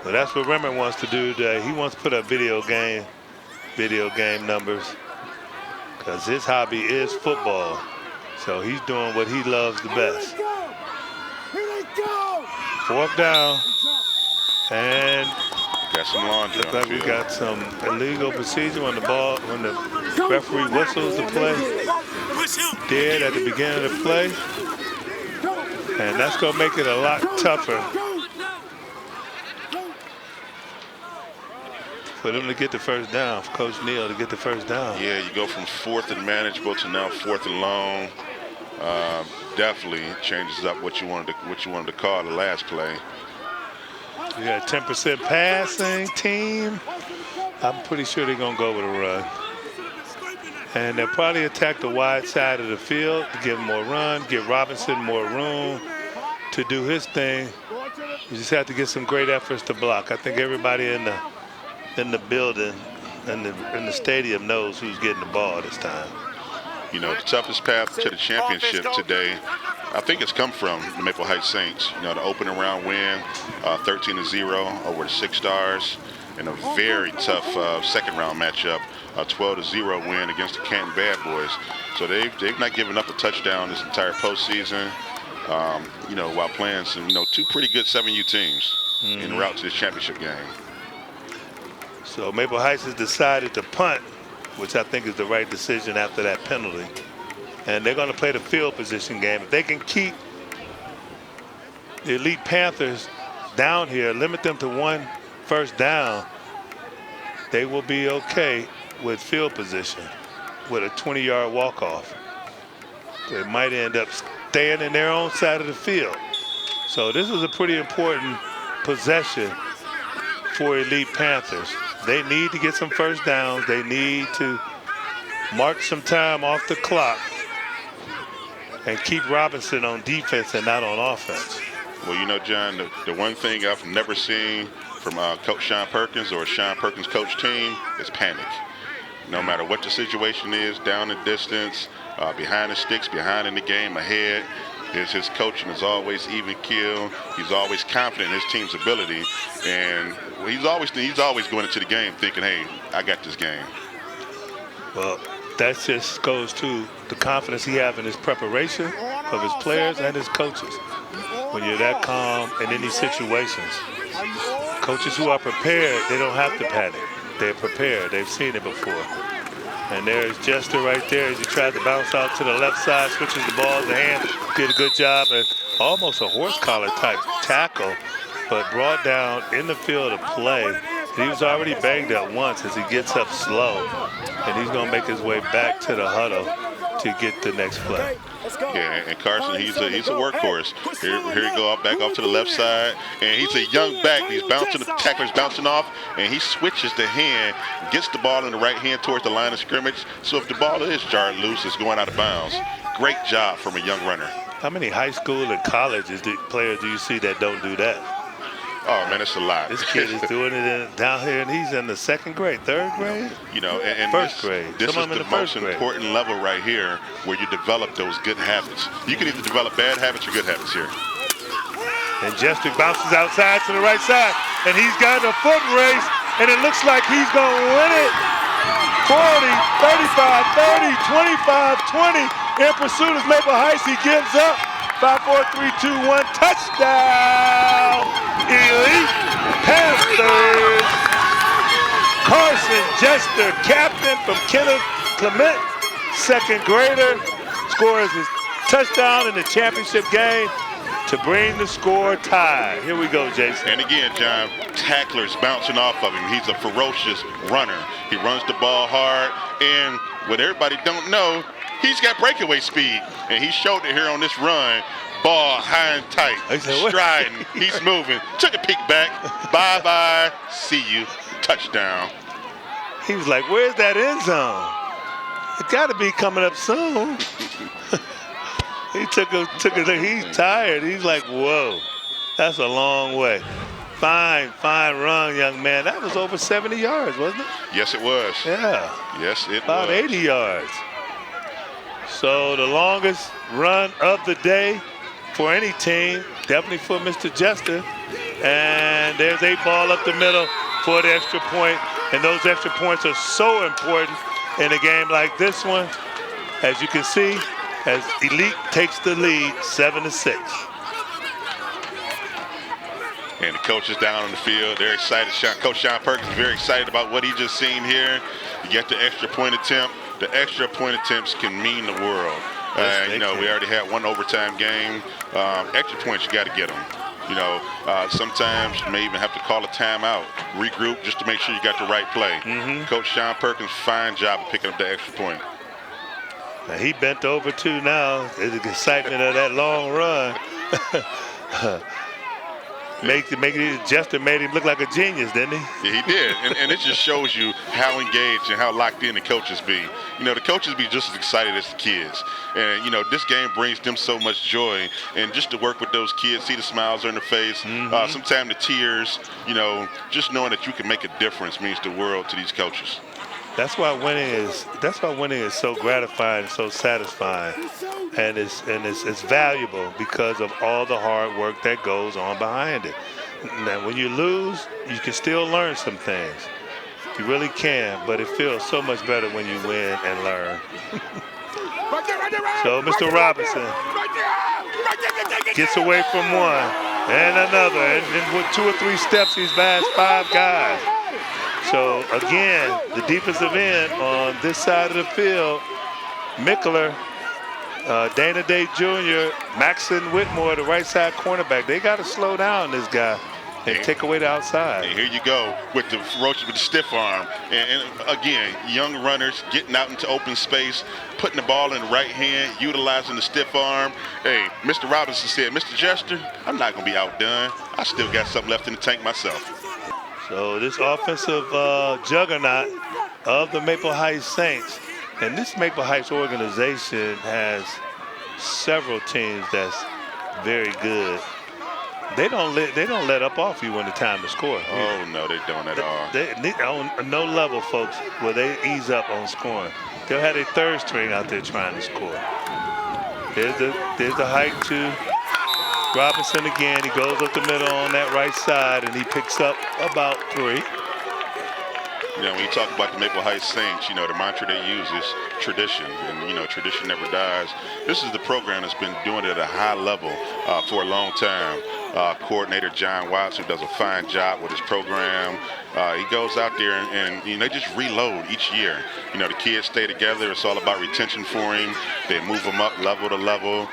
But that's what Rimmer wants to do today. He wants to put up video game numbers because his hobby is football. So he's doing what he loves the best. 4th down. And got some laundry. looks like we got some illegal procedure on the ball when the referee whistles the play dead at the beginning of the play. And that's going to make it a lot tougher for them to get the first down, for Coach Neal to get the first down. Yeah, you go from 4th and manageable to now 4th and long. Definitely changes up what you wanted to call the last play. You got a 10% passing team. I'm pretty sure they're going to go with a run. And they'll probably attack the wide side of the field to give him more run, give Robinson more room to do his thing. You just have to get some great efforts to block. I think everybody in the building, in the stadium knows who's getting the ball this time. You know, the toughest path to the championship today, I think it's come from the Maple Heights Saints. You know, the opening round win, 13-0 over the 6 Stars, and a very tough second round matchup, a 12-0 win against the Canton Bad Boys. So they've not given up a touchdown this entire postseason. You know, while playing some 2 pretty good 7U teams en route to this championship game. So Maple Heights has decided to punt, which I think is the right decision after that penalty. And they're going to play the field position game. If they can keep the Elite Panthers down here, limit them to 1 first down, they will be okay with field position with a 20-yard walk-off. They might end up staying in their own side of the field. So this is a pretty important possession for Elite Panthers. They need to get some first downs. They need to mark some time off the clock and keep Robinson on defense and not on offense. Well, you know, John, the one thing I've never seen from Coach Sean Perkins or Sean Perkins' coach team is panic. No matter what the situation is, down the distance, behind the sticks, behind in the game, ahead, his coaching is always even keel. He's always confident in his team's ability, and he's always going into the game thinking, hey, I got this game. Well, that just goes to the confidence he has in his preparation of his players and his coaches. When you're that calm in any situations, coaches who are prepared, they don't have to panic. They're prepared. They've seen it before. And there's Jester right there as he tried to bounce out to the left side, switches the ball to hand, did a good job, and almost a horse collar type tackle but brought down in the field of play. He was already banged up once as he gets up slow, and he's going to make his way back to the huddle to get the next play. Yeah, and Carson, he's a workhorse. Here he go back off to the left side, and he's a young back. He's bouncing, the tackler's bouncing off, and he switches the hand, gets the ball in the right hand towards the line of scrimmage. So if the ball is jarred loose, it's going out of bounds. Great job from a young runner. How many high school and colleges players do you see that don't do that? Oh, man, it's a lot. This kid is doing it down here, and he's in the second grade, third grade? You know, and first grade. This is the most important level right here where you develop those good habits. You can either develop bad habits or good habits here. And Jester bounces outside to the right side, and he's got a foot race, and it looks like he's going to win it. 40, 35, 30, 25, 20. In pursuit is Maple Heights. He gives up. 5, 4, 3, 2, 1. Touchdown! Elite Panthers. Carson Jester, captain from Kenneth Clement, second grader, scores his touchdown in the championship game to bring the score tied. Here we go, Jason. And again, John, tacklers bouncing off of him. He's a ferocious runner. He runs the ball hard, and what everybody don't know, he's got breakaway speed, and he showed it here on this run. Ball high and tight, striding, he's moving. Took a peek back. Bye-bye, see you, touchdown. He was like, where's that end zone? It got to be coming up soon. He took a look. He's tired. He's like, whoa, that's a long way. Fine run, young man. That was over 70 yards, wasn't it? Yes, it was. Yeah. Yes, it About was. 80 yards. So the longest run of the day for any team, definitely for Mr. Jester. And there's a ball up the middle for the extra point. And those extra points are so important in a game like this one. As you can see, as Elite takes the lead 7-6. And the coach is down on the field. They're excited. Coach Sean Perkins is very excited about what he just seen here. You get the extra point attempt. The extra point attempts can mean the world. You know, we already had one overtime game. Extra points, you got to get them. You know, sometimes you may even have to call a timeout, regroup, just to make sure you got the right play. Coach Sean Perkins, fine job of picking up the extra point. Now he bent over too now. The excitement of that long run. Jester made him look like a genius, didn't he? Yeah, he did. And it just shows you how engaged and how locked in the coaches be. You know, the coaches be just as excited as the kids. And, you know, this game brings them so much joy. And just to work with those kids, see the smiles on their face, sometimes the tears, you know, just knowing that you can make a difference means the world to these coaches. That's why winning is so gratifying, so satisfying, and it's valuable because of all the hard work that goes on behind it. Now, when you lose, you can still learn some things. You really can, but it feels so much better when you win and learn. So Mr. Robinson gets away from one and another, and with 2 or 3 steps, he's past 5 guys. So again, the defensive end on this side of the field, Mickler, Dana Day Jr., Maxon Whitmore, the right side cornerback. They got to slow down this guy and take away the outside. And here you go with the ferocious, with the stiff arm. And again, young runners getting out into open space, putting the ball in the right hand, utilizing the stiff arm. Hey, Mr. Robinson said, Mr. Jester, I'm not going to be outdone. I still got something left in the tank myself. So this offensive juggernaut of the Maple Heights Saints, and this Maple Heights organization has several teams that's very good. They don't let up off you when the time to score. Oh no, they don't at all. They on no level, folks, where they ease up on scoring. They'll have a third string out there trying to score. There's the height to Robinson again. He goes up the middle on that right side, and he picks up about 3. You know, when you talk about the Maple Heights Saints, you know, the mantra they use is tradition. And, you know, tradition never dies. This is the program that's been doing it at a high level for a long time. coordinator John Watts, who does a fine job with his program. He goes out there and they just reload each year. The kids stay together. It's all about retention for him. They move them up level to level.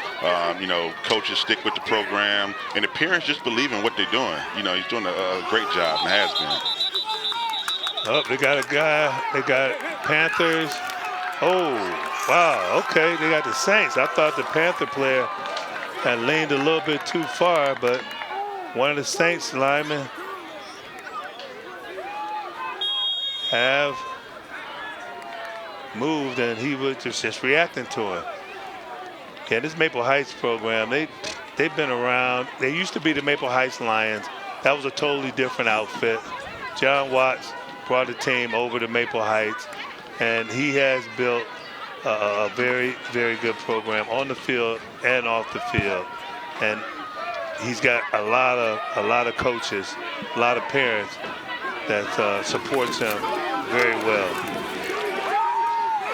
Coaches stick with the program, and the parents just believe in what they're doing. He's doing a great job and has been. Oh, they got a guy. They got Panthers. Oh, wow. Okay, they got the Saints. I thought the Panther player had leaned a little bit too far, but one of the Saints linemen have moved, and he was just reacting to him. Yeah, this Maple Heights program, they've been around. They used to be the Maple Heights Lions. That was a totally different outfit. John Watts brought the team over to Maple Heights, and he has built a very, very good program on the field and off the field. And he's got a lot of coaches, a lot of parents that supports him very well.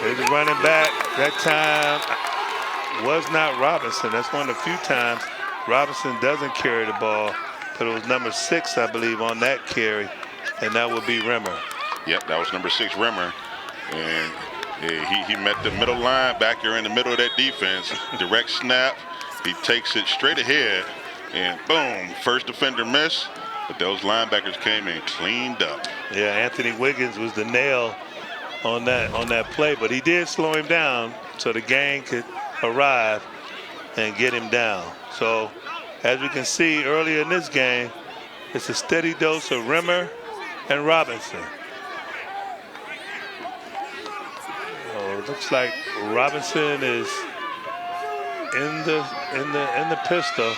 There's a running back. That time was not Robinson. That's one of the few times Robinson doesn't carry the ball, but it was number 6, I believe, on that carry, and that would be Rimmer. Yep, that was number 6, Rimmer. And he met the middle linebacker in the middle of that defense. Direct snap. He takes it straight ahead, and boom, first defender miss. But those linebackers came and cleaned up. Yeah, Anthony Wiggins was the nail on that play, but he did slow him down so the gang could arrive and get him down. So as we can see earlier in this game, it's a steady dose of Rimmer and Robinson. It looks like Robinson is in the pistol,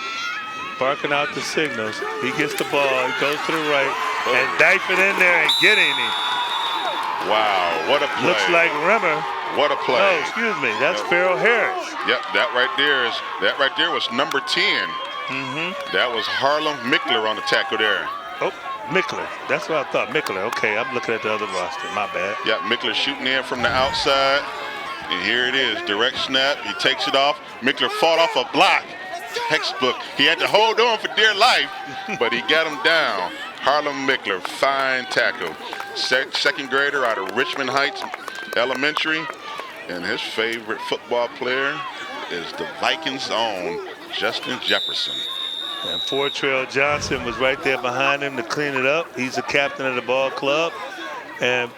barking out the signals. He gets the ball, he goes to the right, and dive it in there and get him. Wow, what a play. Looks like Rimmer. What a play. No, excuse me, that's Farrell Harris. Yep, that right there was number 10. That was Harlem Mickler on the tackle there. Oh, Mickler. That's what I thought. Mickler. Okay, I'm looking at the other roster. My bad. Yeah, Mickler shooting in from the outside. And here it is. Direct snap. He takes it off. Mickler fought off a block. Textbook. He had to hold on for dear life, but he got him down. Harlem Mickler, fine tackle. Second grader out of Richmond Heights Elementary. And his favorite football player is the Vikings' own Justin Jefferson. And Fortrell Johnson was right there behind him to clean it up. He's the captain of the ball club. And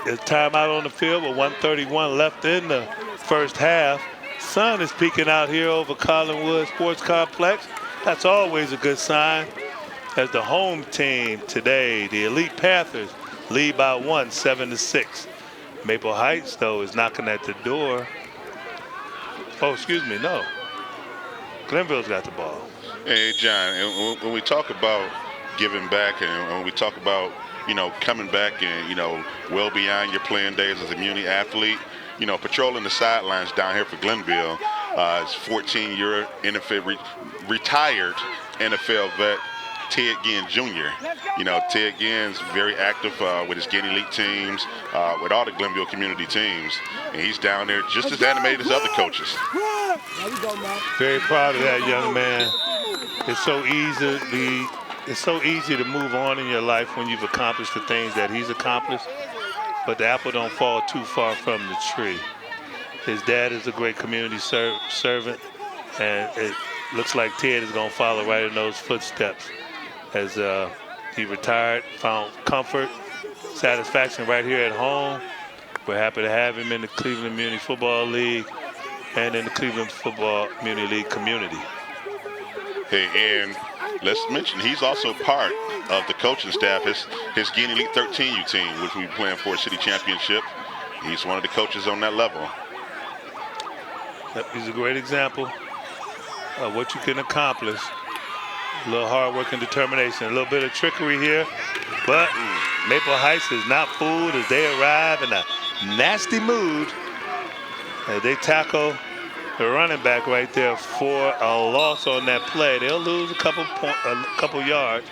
there's timeout on the field with 1:31 left in the first half. Sun is peeking out here over Collinwood Sports Complex. That's always a good sign. As the home team today, the Elite Panthers, lead by 1, 7-6. Maple Heights, though, is knocking at the door. Oh, excuse me, no. Glenville's got the ball. Hey, John, when we talk about giving back and when we talk about, coming back and, well beyond your playing days as a Muny athlete, patrolling the sidelines down here for Glenville is 14-year NFL retired NFL vet Ted Ginn Jr. Ted Ginn's very active with his Ginn Elite teams, with all the Glenville community teams, and he's down there just as animated as other coaches. Very proud of that young man. It's so easy to move on in your life when you've accomplished the things that he's accomplished, but the apple don't fall too far from the tree. His dad is a great community servant, and it looks like Ted is going to follow right in those footsteps as he retired, found comfort, satisfaction right here at home. We're happy to have him in the Cleveland Muny Football League and in the Cleveland Football Muny League community. Hey, and let's mention he's also part of the coaching staff, his Ginn Elite 13U team, which we'll be playing for a city championship. He's one of the coaches on that level. Yep, he's a great example of what you can accomplish. A little hard work and determination, a little bit of trickery here, but Maple Heights is not fooled as they arrive in a nasty mood as they tackle the running back right there for a loss on that play. They'll lose a couple yards,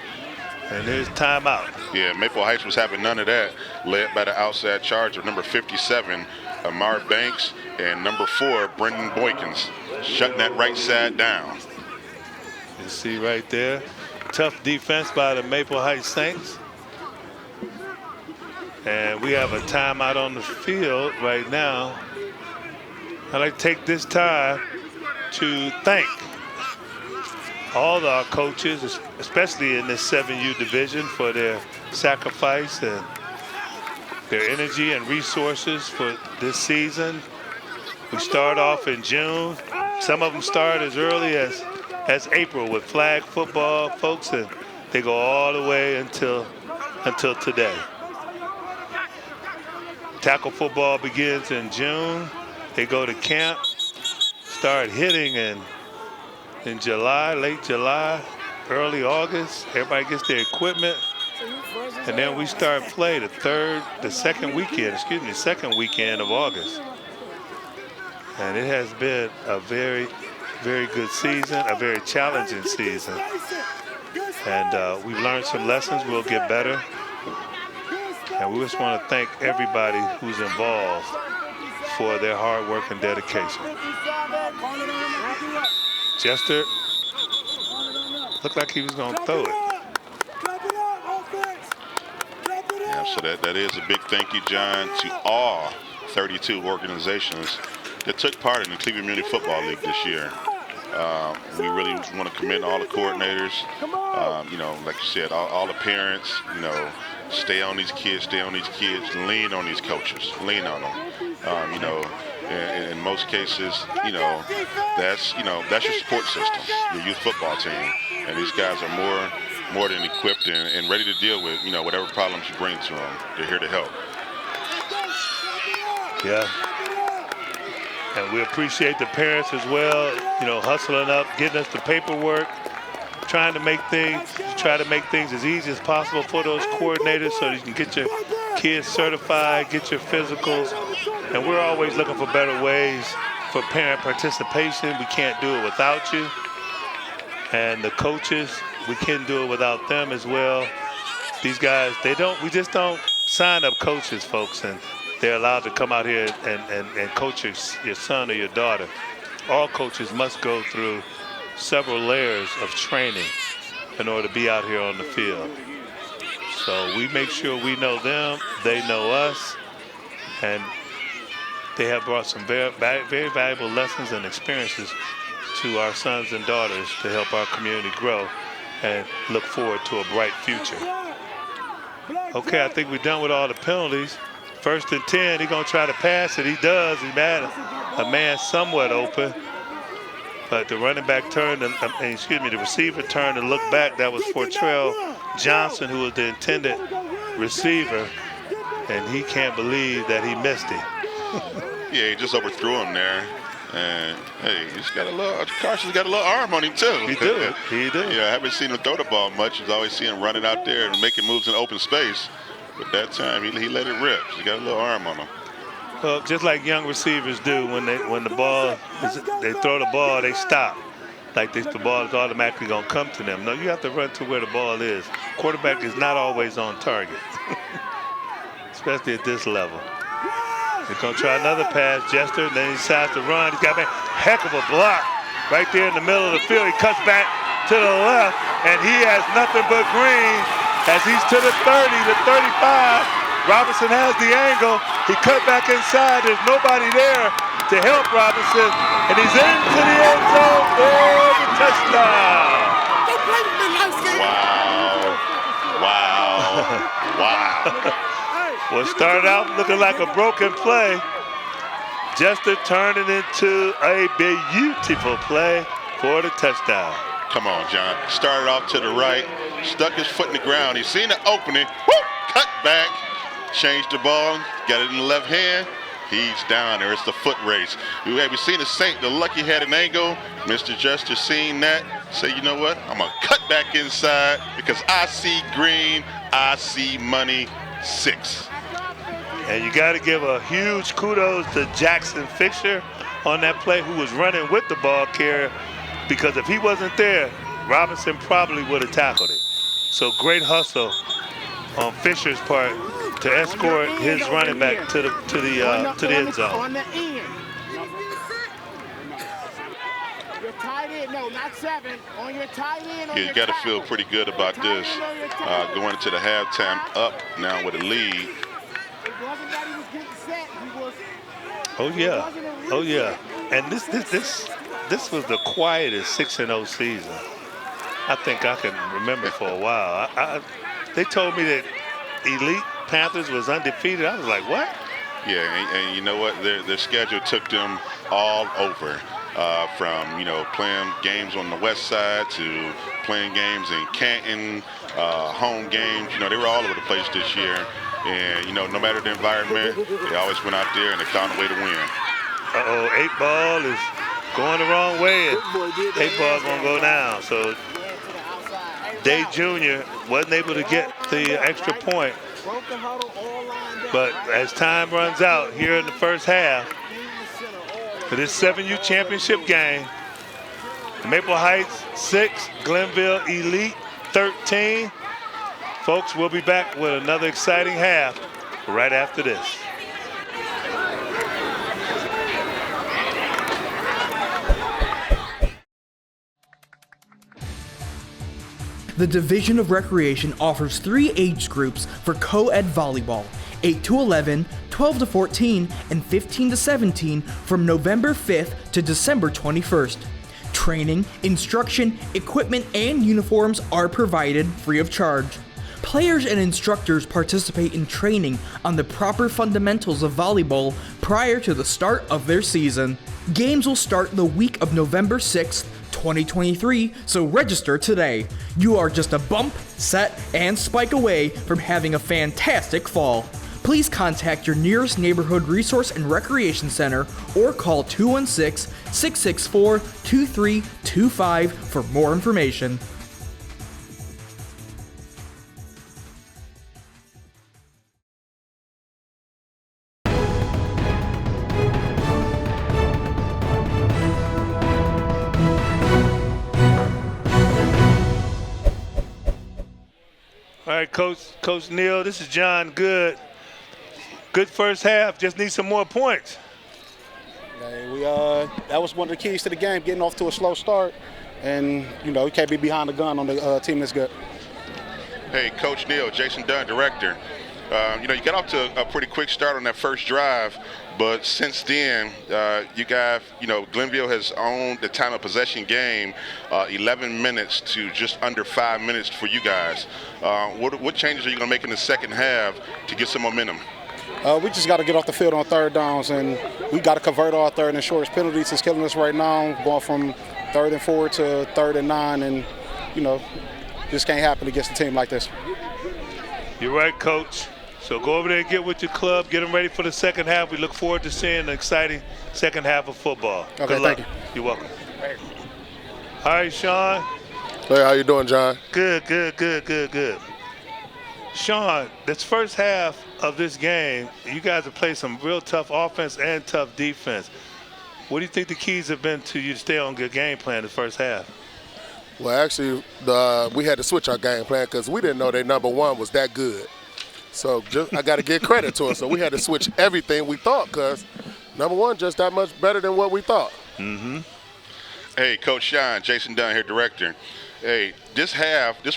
and there's timeout. Yeah, Maple Heights was having none of that, led by the outside charger, number 57, Amar Banks, and number 4, Brendan Boykins, shutting that right side down. You see right there. Tough defense by the Maple Heights Saints. And we have a timeout on the field right now. I'd like to take this time to thank all of our coaches, especially in this 7U division, for their sacrifice and their energy and resources for this season. We start off in June. Some of them start as early as April with flag football, folks, and they go all the way until today. Tackle football begins in June. They go to camp, start hitting in July, late July, early August. Everybody gets their equipment. And then we start play the second weekend of August. And it has been a very, very good season, a very challenging season. And we've learned some lessons. We'll get better. And we just want to thank everybody who's involved for their hard work and dedication. Jester looked like he was going to throw it. Yeah, so that is a big thank you, John, to all 32 organizations that took part in the Cleveland Muny Football League this year. We really want to commend all the coordinators, you know, like you said, all the parents, you know, stay on these kids, lean on these coaches, lean on them. You know, in most cases, you know, that's your support system, your youth football team. And these guys are more than equipped and ready to deal with, you know, whatever problems you bring to them. They're here to help. Yeah. And we appreciate the parents as well, you know, hustling up, getting us the paperwork, try to make things as easy as possible for those coordinators so you can get your kids certified, get your physicals. And we're always looking for better ways for parent participation. We can't do it without you. And the coaches, we can do it without them as well. These guys, we just don't sign up coaches, folks, and they're allowed to come out here and coach your son or your daughter. All coaches must go through several layers of training in order to be out here on the field. So we make sure we know them, they know us, and they have brought some very, very valuable lessons and experiences to our sons and daughters to help our community grow and look forward to a bright future. Okay, I think we're done with all the penalties. 1st and 10, he's gonna try to pass it. He does. He had a man somewhat open, but the running back turned, the receiver turned and looked back. That was Fortrell Johnson, who was the intended receiver, and he can't believe that he missed him. Yeah, he just overthrew him there. And hey, Carson's got a little arm on him too. He do. He do. Yeah, I haven't seen him throw the ball much. You've always seen him running out there and making moves in open space. But that time, he let it rip. He got a little arm on him. Well, just like young receivers do when they throw the ball, they stop. Like the ball is automatically going to come to them. No, you have to run to where the ball is. Quarterback is not always on target, especially at this level. He's going to try another pass, Jester, and then he decides to run. He's got a heck of a block right there in the middle of the field. He cuts back to the left, and he has nothing but green as he's to the 30, the 35. Robinson has the angle. He cut back inside. There's nobody there to help Robinson, and he's into the end zone for the touchdown. Wow. Well, it started out looking like a broken play. Jester turned it into a beautiful play for the touchdown. Come on, John. Started off to the right, stuck his foot in the ground. He's seen the opening. Woo! Cut back, changed the ball, got it in the left hand. He's down there. It's the foot race. We seen the Saint, the lucky had an angle. Mr. Jester seen that. Say, you know what? I'm going to cut back inside because I see green, I see money, 6. And you got to give a huge kudos to Jackson Fisher on that play, who was running with the ball carrier, because if he wasn't there, Robinson probably would have tackled it. So great hustle on Fisher's part to escort his running back to the end zone. On the end. Your tight end. No, not 7. On your tight end. Yeah, you got to feel pretty good about this. Going into the halftime up now with a lead. It wasn't that he was getting set. He was. Oh yeah, oh yeah. And this was the quietest 6-0 season I think I can remember for a while. They told me that Elite Panthers was undefeated. I was like, what? Yeah, and you know what? Their schedule took them all over. From playing games on the west side to playing games in Canton, home games. They were all over the place this year. And no matter the environment, they always went out there and they found a way to win. Uh-oh, 8-ball is going the wrong way, and 8-ball gonna go down. So Day Jr. wasn't able to get the extra point. But as time runs out here in the first half, for this 7U championship game, Maple Heights 6, Glenville Elite 13. Folks, we'll be back with another exciting half right after this. The Division of Recreation offers 3 age groups for co-ed volleyball: 8 to 11, 12 to 14, and 15 to 17 from November 5th to December 21st. Training, instruction, equipment, and uniforms are provided free of charge. Players and instructors participate in training on the proper fundamentals of volleyball prior to the start of their season. Games will start the week of November 6th, 2023, so register today. You are just a bump, set, and spike away from having a fantastic fall. Please contact your nearest neighborhood resource and recreation center or call 216-664-2325 for more information. All right, Coach Neal, this is John Good. Good first half, just need some more points. That was one of the keys to the game, getting off to a slow start. And, you can't be behind the gun on the team that's good. Hey, Coach Neal, Jason Dunn, director. You got off to a pretty quick start on that first drive, but since then, you guys, Glenville has owned the time of possession game 11 minutes to just under 5 minutes for you guys. What changes are you going to make in the second half to get some momentum? We just got to get off the field on third downs, and we got to convert our third and shorts. Penalties is killing us right now, going from 3rd and 4 to 3rd and 9, and, this can't happen against a team like this. You're right, Coach. So go over there and get with your club, get them ready for the second half. We look forward to seeing an exciting second half of football. Okay, good luck. thank you. You're welcome. All right, Sean. Hey, how you doing, John? Good. Sean, this first half of this game, you guys have played some real tough offense and tough defense. What do you think the keys have been to you to stay on good game plan the first half? Well, actually, we had to switch our game plan because we didn't know that number one was that good. So I got to give credit to us. So we had to switch everything we thought because number one just that much better than what we thought. Mm-hmm. Hey, Coach Sean, Jason Dunn here, director. Hey, this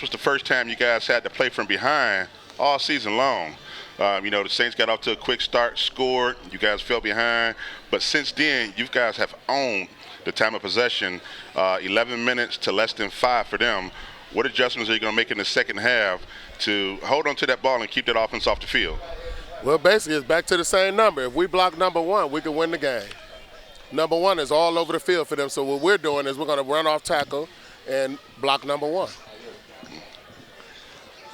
was the first time you guys had to play from behind all season long. The Saints got off to a quick start, scored, you guys fell behind. But since then, you guys have owned the time of possession, 11 minutes to less than 5 for them. What adjustments are you going to make in the second half to hold on to that ball and keep that offense off the field? Well, basically, it's back to the same number. If we block number one, we can win the game. Number one is all over the field for them. So what we're doing is we're going to run off tackle and block number one.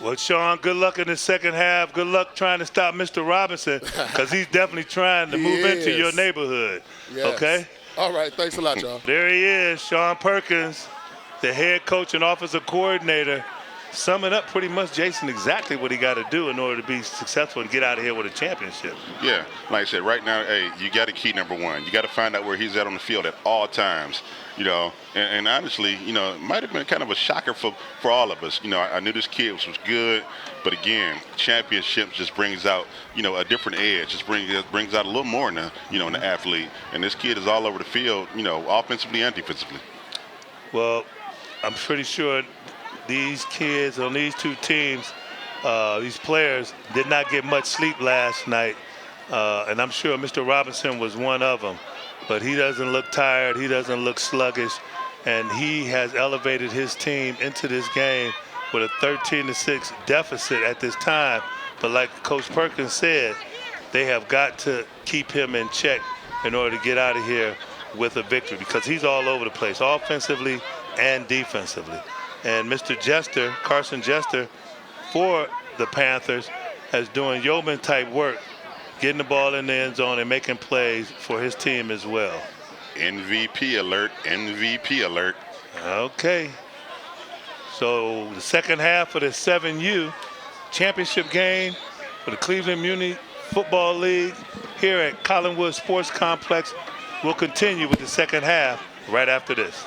Well, Sean, good luck in the second half. Good luck trying to stop Mr. Robinson because he's definitely trying to move into your neighborhood. Yes. Okay? All right. Thanks a lot, y'all. There he is, Sean Perkins, the head coach and offensive coordinator, summing up pretty much, Jason, exactly what he got to do in order to be successful and get out of here with a championship. Yeah, like I said, right now, hey, you got to key number one. You got to find out where he's at on the field at all times. And honestly, it might have been kind of a shocker for all of us. I knew this kid was good, but again, championships just brings out, a different edge. Just brings out a little more in the athlete. And this kid is all over the field, offensively and defensively. Well, I'm pretty sure these kids on these two teams, these players, did not get much sleep last night. And I'm sure Mr. Robinson was one of them. But he doesn't look tired. He doesn't look sluggish. And he has elevated his team into this game with a 13-6 deficit at this time. But like Coach Perkins said, they have got to keep him in check in order to get out of here with a victory, because he's all over the place, offensively and defensively. And Mr. Jester, Carson Jester, for the Panthers, is doing yeoman-type work, getting the ball in the end zone and making plays for his team as well. MVP alert, MVP alert. Okay. So the second half of the 7U championship game for the Cleveland Muny Football League here at Collinwood Sports Complex will continue with the second half right after this.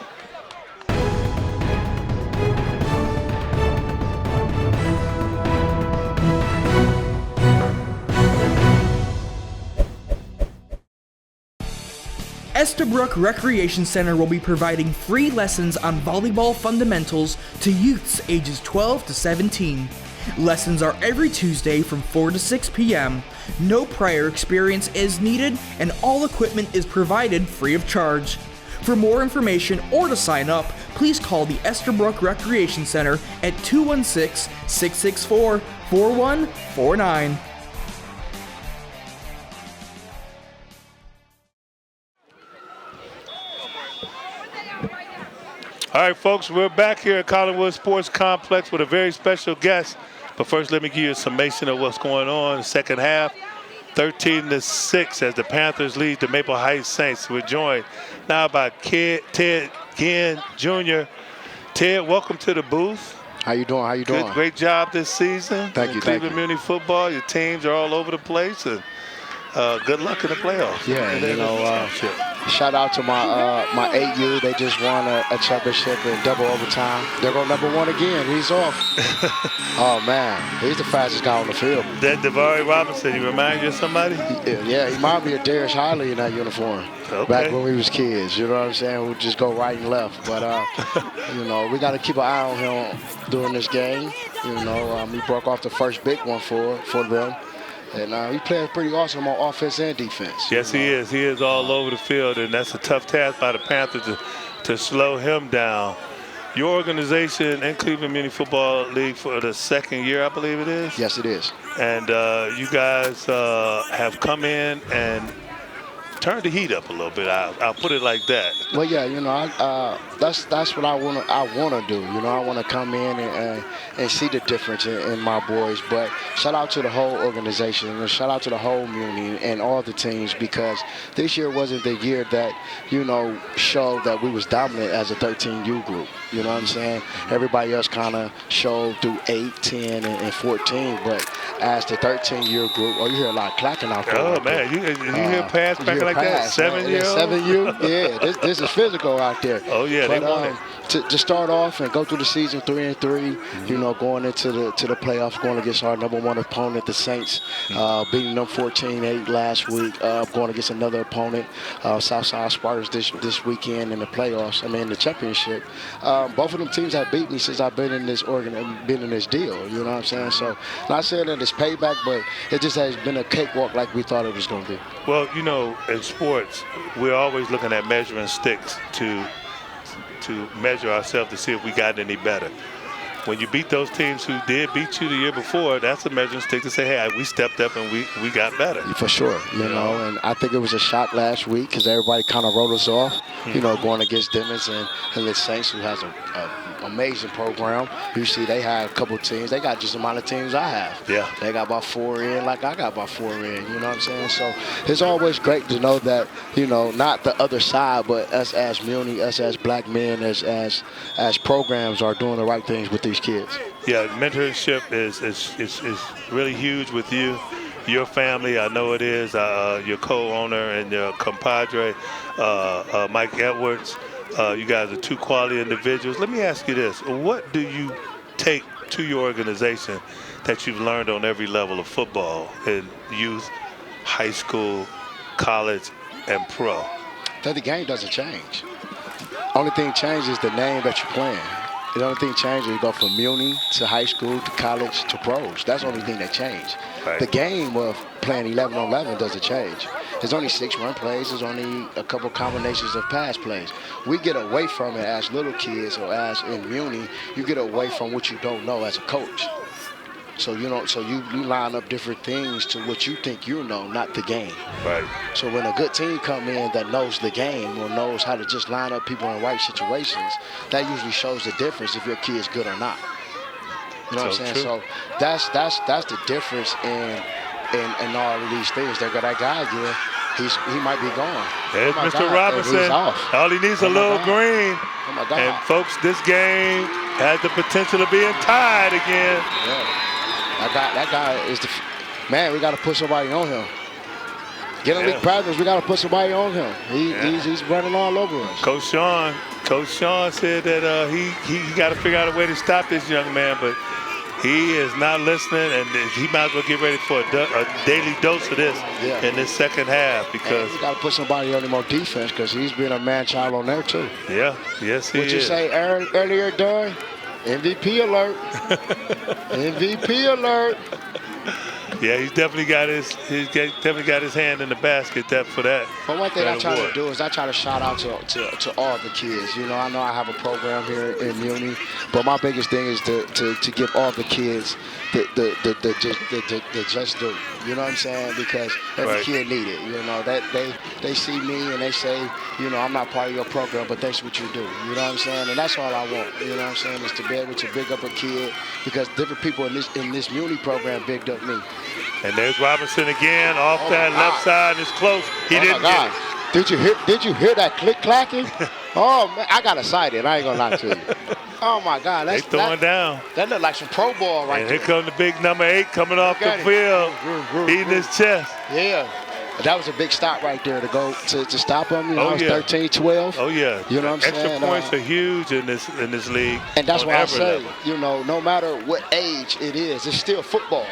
Estabrook Recreation Center will be providing free lessons on volleyball fundamentals to youths ages 12 to 17. Lessons are every Tuesday from 4 to 6 p.m. No prior experience is needed, and all equipment is provided free of charge. For more information or to sign up, please call the Estabrook Recreation Center at 216-664-4149. All right, folks, we're back here at Collinwood Sports Complex with a very special guest. But first, let me give you a summation of what's going on in the second half. 13-6 as the Panthers lead the Maple Heights Saints. We're joined now by Ted Ginn Jr. Ted, welcome to the booth. How you doing? How you doing? Great job this season. Thank you. Cleveland Muny football. Your teams are all over the place, and good luck in the playoffs. Yeah, you know, shout out to my 8U. They just won a championship in double overtime. They're going number one again. He's off. Oh, man. He's the fastest guy on the field. That Devari Robinson, he remind you of somebody? Yeah, he reminds me of Darius Hiley in that uniform. Okay. Back when we was kids, you know what I'm saying? We'd just go right and left. But, you know, we got to keep an eye on him during this game. You know, he broke off the first big one for them. And he played pretty awesome on offense and defense. Yes, he is. He is all over the field, and that's a tough task by the Panthers to slow him down. Your organization in Cleveland Muny Football League for the second year, I believe it is? Yes, it is. And you guys have come in and turned the heat up a little bit. I'll put it like that. Well, yeah, you know, that's what I wanna do. You know, I wanna come in and see the difference in my boys. But shout out to the whole organization, and shout out to the whole Muny and all the teams, because this year wasn't the year that, you know, showed that we was dominant as a 13U group. You know what I'm saying? Everybody else kind of showed through 8, 10, and 14, but as the 13-year group, you hear a lot of clacking out there. Oh, right man, there. you hear pass back like that? 7-year-old? 7U, yeah, this is physical out there. Oh, yeah, but, they want it. To start off and go through the season 3-3, you know, going into the playoffs, going against our number one opponent, the Saints, beating them 14-8 last week, going against another opponent, Southside Spartans this weekend in the playoffs. I mean, the championship. Both of them teams have beat me since I've been in this been in this deal. You know what I'm saying? So, not saying that it's payback, but it just has been a cakewalk like we thought it was going to be. Well, you know, in sports, we're always looking at measuring sticks to measure ourselves to see if we got any better. When you beat those teams who did beat you the year before, that's a measuring stick to say, hey, we stepped up and we got better. For sure, you know, and I think it was a shock last week because everybody kind of wrote us off, you know, going against Demons and the Saints, who has an amazing program. You see, they have a couple of teams. They got just the amount of teams I have. Yeah. They got about 4 in, like I got about 4 in, you know what I'm saying? So it's always great to know that, you know, not the other side, but us as Muny, us as black men, as programs are doing the right things with these kids. Yeah, mentorship is really huge with you, your family. I know it is. Your co-owner and your compadre, Mike Edwards. You guys are two quality individuals. Let me ask you this. What do you take to your organization that you've learned on every level of football, in youth, high school, college, and pro? That the game doesn't change. Only thing changes is the name that you're playing. The only thing changes, you go from Muny to high school to college to pros. That's the only thing that changed. Right. The game of playing 11 on 11 doesn't change. There's only 6 run plays. There's only a couple combinations of pass plays. We get away from it as little kids, or as in Muny, you get away from what you don't know as a coach. So you line up different things to what you think you know, not the game. Right. So when a good team come in that knows the game or knows how to just line up people in right situations, that usually shows the difference if your kid's good or not. You know what I'm saying? True. So that's the difference in all of these things. That guy here, he might be gone. There's Oh my Mr. God, Robinson. he's off. All he needs is a little God. green. Oh my God. And folks, this game has the potential of being tied again. Yeah. That guy is man. We got to put somebody on him. Get in league practice. We got to put somebody on him. He's running all over us. Coach Sean said that he got to figure out a way to stop this young man, but he is not listening, and he might as well get ready for a daily dose of this in this second half, because we got to put somebody on him on defense, because he's been a man-child on there too. Yeah, yes he is. What you say earlier, Don? MVP alert. MVP alert. Yeah, he's definitely got his hand in the basket for that. But one thing I try award. to do is I try to shout out to all the kids. You know I have a program here in Muny, but my biggest thing is to give all the kids the just do. You know what I'm saying? Because every kid need it. You know that they see me and they say, I'm not part of your program, but thanks for what you do. You know what I'm saying? And that's all I want. You know what I'm saying? Is to be able to big up a kid, because different people in this Muny program bigged up me. And there's Robinson again off that left side. It's close. He didn't get it. Did you hear that click clacking? Oh man, I got excited. I ain't gonna lie to you. Oh my God, They throwing down. That looked like some pro ball right And there. here comes the big number 8 coming off the field, beating his chest. Yeah. That was a big stop right there to stop him. It's 13-12. Oh yeah. You know what I'm Extra saying? points are huge in this league. And that's why I say, level. no matter what age it is, it's still football.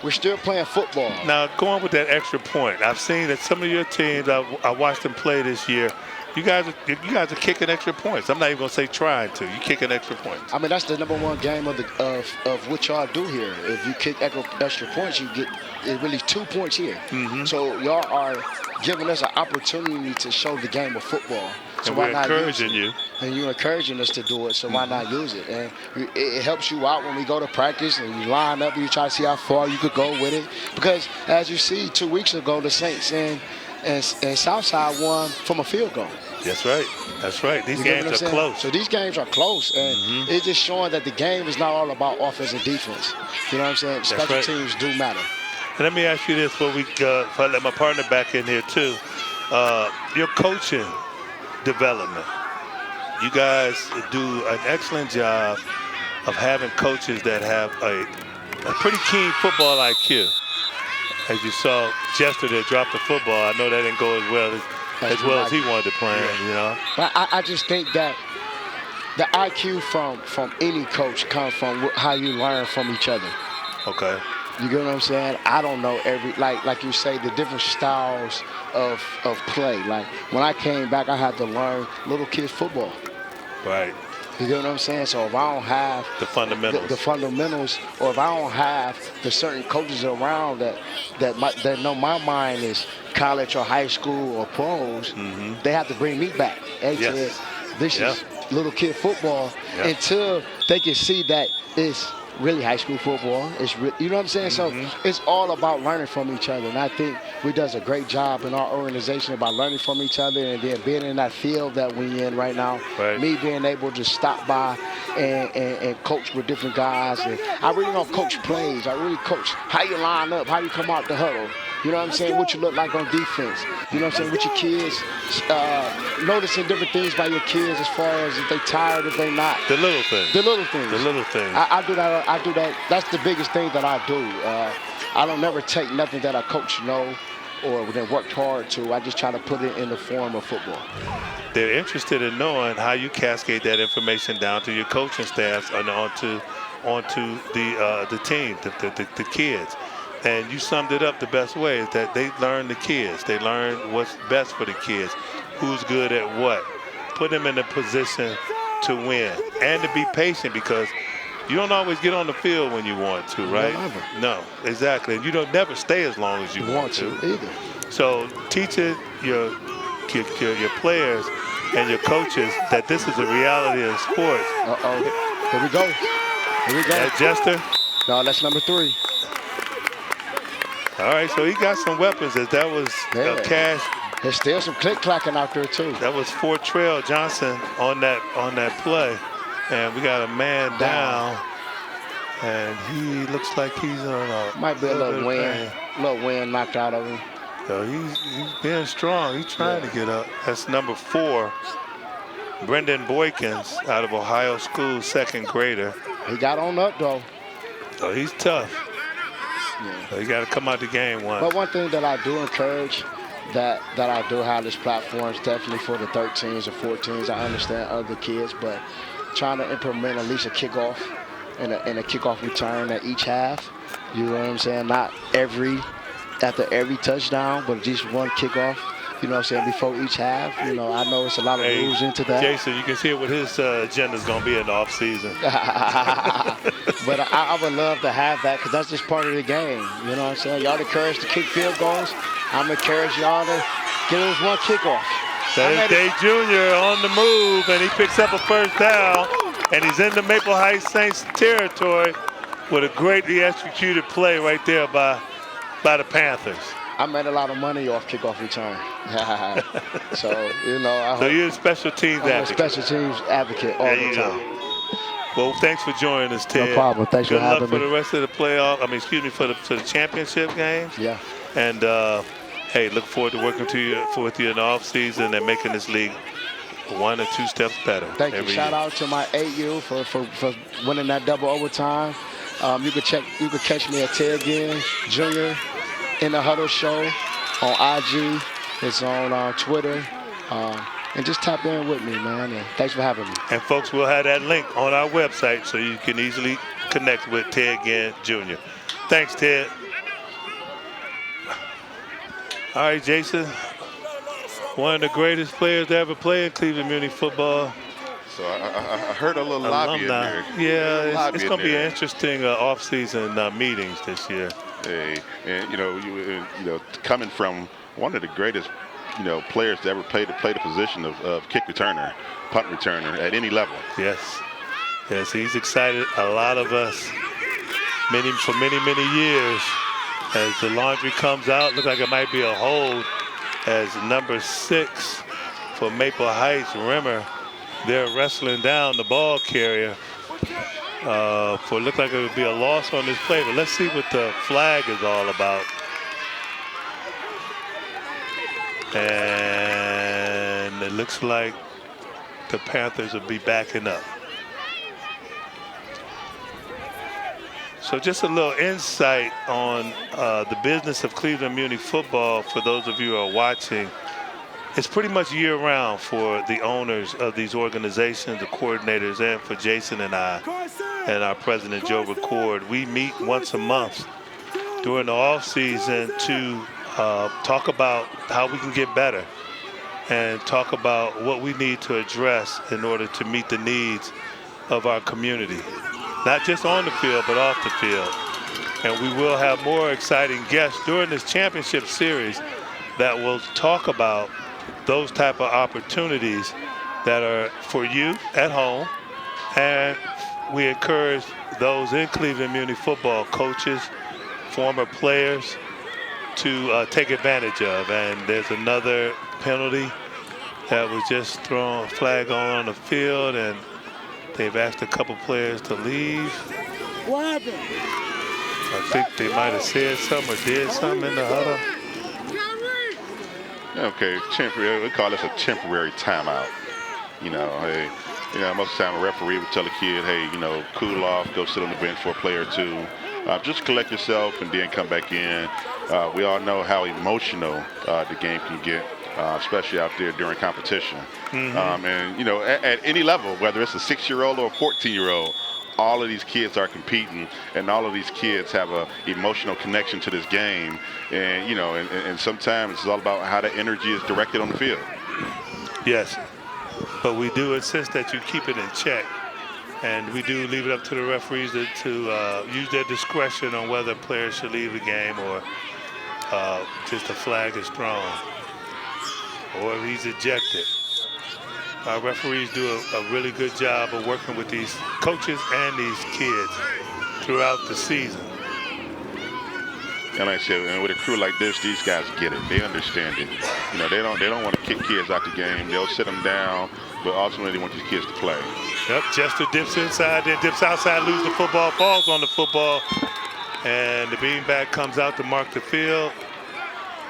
We're still playing football. Now, going with that extra point, I've seen that some of your teams, I watched them play this year. You guys are kicking extra points. I'm not even gonna say trying to. You kicking extra points. I mean, that's the #1 game of what y'all do here. If you kick extra points, you get really 2 points here. Mm-hmm. So y'all are giving us an opportunity to show the game of football. So And why we're not encouraging use it? you. And you're encouraging us to do it, so why not use it? And it helps you out when we go to practice and you line up and you try to see how far you could go with it. Because as you see, 2 weeks ago, the Saints and Southside won from a field goal. That's right. That's right. These You get games what I'm are saying? close. So these games are close, and it's just showing that the game is not all about offense and defense. You know what I'm saying? Special right. teams do matter. And let me ask you this before if I let my partner back in here too. Your coaching development. You guys do an excellent job of having coaches that have a pretty keen football IQ. As you saw Jester that dropped the football, I know that didn't go as well as he wanted to plan, But I just think that the IQ from any coach comes from how you learn from each other. Okay. You get what I'm saying? I don't know like you say, the different styles of play. Like when I came back, I had to learn little kids football. Right. You get what I'm saying? So if I don't have the fundamentals, or if I don't have the certain coaches around that know my mind is college or high school or pros, they have to bring me back. Said, this is little kid football until they can see that it's really high school football. You know what I'm saying? So it's all about learning from each other. And I think we does a great job in our organization about learning from each other, and then being in that field that we in right now. Right. Me being able to stop by and coach with different guys. And I really don't coach plays. I really coach how you line up, how you come out the huddle. You know what I'm saying? What you look like on defense. You know what I'm saying? With your kids, noticing different things by your kids as far as if they tired, if they not. The little things. The little things. The little things. I do that. That's the biggest thing that I do. I don't never take nothing that a coach know or that worked hard to. I just try to put it in the form of football. They're interested in knowing how you cascade that information down to your coaching staffs and onto the team, the kids. And you summed it up the best way, is that they learn the kids. They learn what's best for the kids, who's good at what. put them in a position to win and to be patient, because you don't always get on the field when you want to, right? No, exactly. And you don't never stay as long as you want to either. So teaching your players and your coaches that this is a reality of sports. Here we go. That Jester? No, that's number 3. All right, so he got some weapons. That was Cash. There's still some click-clacking out there, too. That was Fortrell Johnson on that play. And we got a man down. And he looks like he's on a... Might be a little wind knocked out of him. So he's being strong. He's trying to get up. That's number 4. Brendan Boykins out of Ohio School, 2nd grader. He got on up, though. So he's tough. Yeah. So you got to come out the game once. But one thing that I do encourage, that I do have this platform, is definitely for the 13s or 14s. I understand other kids, but trying to implement at least a kickoff and a kickoff return at each half. You know what I'm saying? Not after every touchdown, but just one kickoff. You know what I'm saying, before each half. You know, I know it's a lot of rules into that. Jason, you can see what his agenda's going to be in the offseason. But I would love to have that, because that's just part of the game. You know what I'm saying? Y'all encouraged to kick field goals. I'm encouraging y'all to get us one kickoff. That is Day Jr. on the move, and he picks up a first down, and he's in the Maple Heights Saints territory with a greatly executed play right there by the Panthers. I made a lot of money off kickoff return. So, you know. So you're a special teams advocate. I'm a special teams advocate all the time. Well, thanks for joining us, Ted. No problem. Thanks for having me. Good luck for the rest of the playoff. For the championship games. Yeah. And, hey, look forward to working with you in the offseason and making this league 1 or 2 steps better. Thank you. Shout out to my 8U for winning that double overtime. You could catch me at Ted again, Jr. in the Huddle Show on IG. It's on Twitter. And just tap in with me, man. And thanks for having me. And folks, we'll have that link on our website so you can easily connect with Ted Ginn Jr. Thanks, Ted. All right, Jason. One of the greatest players to ever play in Cleveland Muni football. So I heard a little lobby in there. Yeah, it's going to be an interesting off-season meetings this year. Hey, and you know, coming from one of the greatest, players to ever play the position of kick returner, punt returner at any level. Yes, he's excited. A lot of us, for many years, as the laundry comes out, look like it might be a hold as number 6 for Maple Heights, Rimmer. They're wrestling down the ball carrier. Look like it would be a loss on this play, but let's see what the flag is all about. And it looks like the Panthers will be backing up. So just a little insight on the business of Cleveland Muni football for those of you who are watching. It's pretty much year-round for the owners of these organizations, the coordinators, and for Jason and I and our president, Joe Record. We meet once a month during the off-season to talk about how we can get better and talk about what we need to address in order to meet the needs of our community, not just on the field, but off the field. And we will have more exciting guests during this championship series that will talk about those type of opportunities that are for you at home, and we encourage those in Cleveland Muni football, coaches, former players, to take advantage of. And there's another penalty that was just thrown, flag on the field, and they've asked a couple players to leave. What happened? I think they might have said something or did something in the huddle. Okay, temporary. We call this a temporary timeout. Hey, most of the time a referee would tell a kid, hey, cool off, go sit on the bench for a play or two. Just collect yourself and then come back in. We all know how emotional the game can get, especially out there during competition. Mm-hmm. And, at any level, whether it's a 6-year-old or a 14-year-old, all of these kids are competing, and all of these kids have an emotional connection to this game. And, and sometimes it's all about how the energy is directed on the field. Yes. but we do insist that you keep it in check. And we do leave it up to the referees to use their discretion on whether players should leave the game or just a flag is thrown or if he's ejected. Our referees do a really good job of working with these coaches and these kids throughout the season. And like I said, and with a crew like this, these guys get it. They understand it. You know, they don't want to kick kids out the game. They'll sit them down, but ultimately they want these kids to play. Yep, Chester dips inside, then dips outside, loses the football, falls on the football, and the beanbag comes out to mark the field,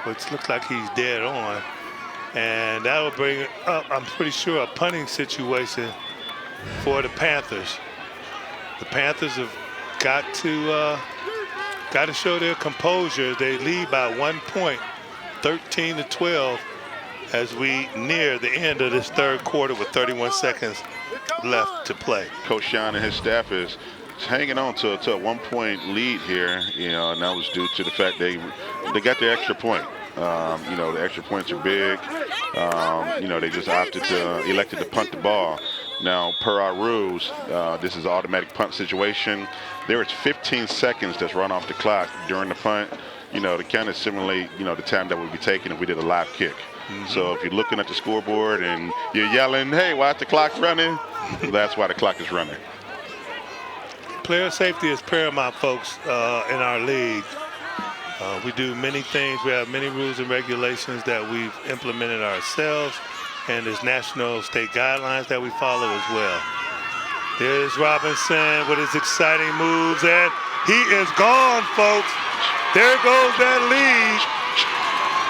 which looks like he's dead on. And that will bring up, I'm pretty sure, a punting situation for the Panthers. The Panthers have got to show their composure. They lead by 1 point, 13-12, as we near the end of this third quarter with 31 seconds left to play. Coach Sean and his staff is hanging on to a 1 point lead here, you know, and that was due to the fact they got their extra point. You know, the extra points are big. You know, they just elected to punt the ball. Now, per our rules, this is an automatic punt situation. There is 15 seconds that's run off the clock during the punt, you know, to kind of simulate, you know, the time that would be taken if we did a live kick. So if you're looking at the scoreboard and you're yelling, hey, why is the clock running? Well, that's why the clock is running. Player safety is paramount, folks, in our league. We do many things. We have many rules and regulations that we've implemented ourselves, and there's national state guidelines that we follow as well. There's Robinson with his exciting moves, and he is gone, folks. There goes that lead.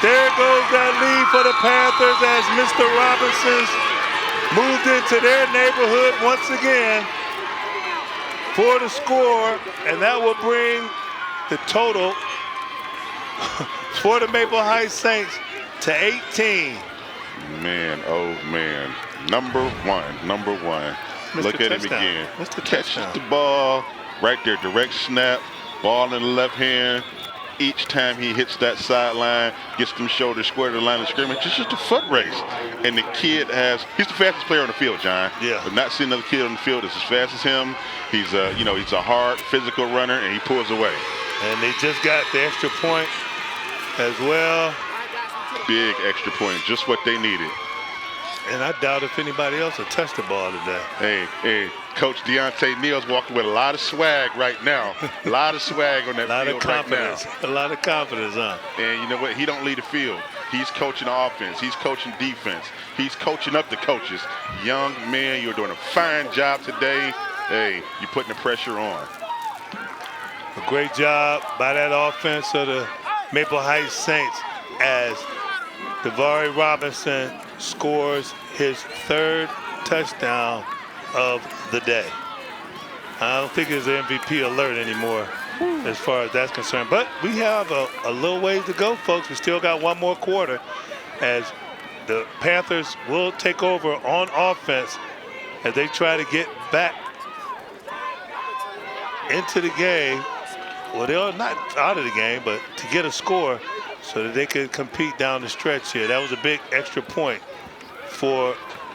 There goes that lead for the Panthers as Mr. Robinson's moved into their neighborhood once again for the score, and that will bring the total for the Maple Heights Saints to 18. Man, oh man. Number one. Mr. Look at him Touchdown. again. Mr. Catches Touchdown. the ball right there, direct snap, ball in the left hand. Each time he hits that sideline, gets them shoulders square to the line of scrimmage, it's just a foot race. And the kid he's the fastest player on the field, John. Yeah. But not seeing another kid on the field that's as fast as him. He's he's a hard physical runner, and he pulls away. And they just got the extra point as well. Big extra point, just what they needed. And I doubt if anybody else will touch the ball today. Hey, Coach Deontay Neal's walking with a lot of swag right now. A lot of swag on that field right now. A lot of confidence, huh? And you know what? He don't lead the field. He's coaching offense. He's coaching defense. He's coaching up the coaches. Young man, you're doing a fine job today. Hey, you're putting the pressure on. A great job by that offense of the Maple Heights Saints as Davari Robinson scores his third touchdown of the day. I don't think it's an MVP alert anymore as far as that's concerned. But we have a little ways to go, folks. We still got one more quarter as the Panthers will take over on offense as they try to get back into the game. Well, they're not out of the game, but to get a score so that they could compete down the stretch here. That was a big extra point for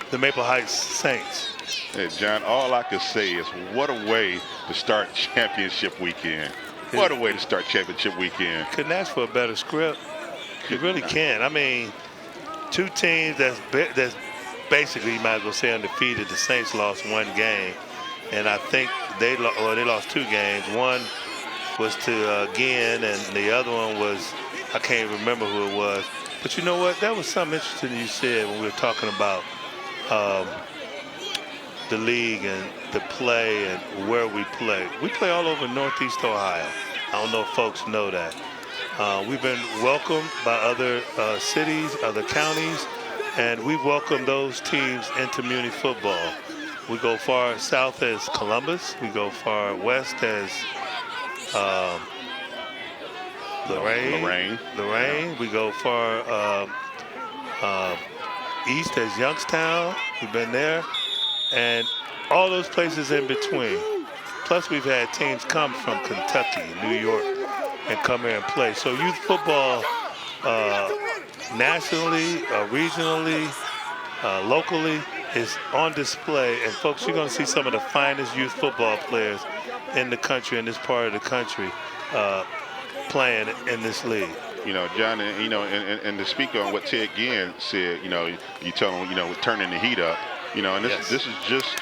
the Maple Heights Saints. Hey, John, all I can say is what a way to start championship weekend. What a way to start championship weekend. Couldn't ask for a better script. You really can. I mean, two teams that's basically, you might as well say, undefeated. The Saints lost one game, and I think they lost two games. One was to Ginn, and the other one was, I can't remember who it was. But you know what? That was something interesting you said when we were talking about the league and the play and where we play. We play all over Northeast Ohio. I don't know if folks know that. We've been welcomed by other cities, other counties, and we've welcomed those teams into Muny football. We go far south as Columbus. We go far west as Lorain. We go far east as Youngstown. We've been there. And all those places in between. Plus, we've had teams come from Kentucky, New York, and come here and play. So youth football nationally, regionally, locally is on display. And folks, you're going to see some of the finest youth football players in the country, in this part of the country, playing in this league. You know, John, and to speak on what Ted Ginn said, you tell him, turning the heat up, and this is just,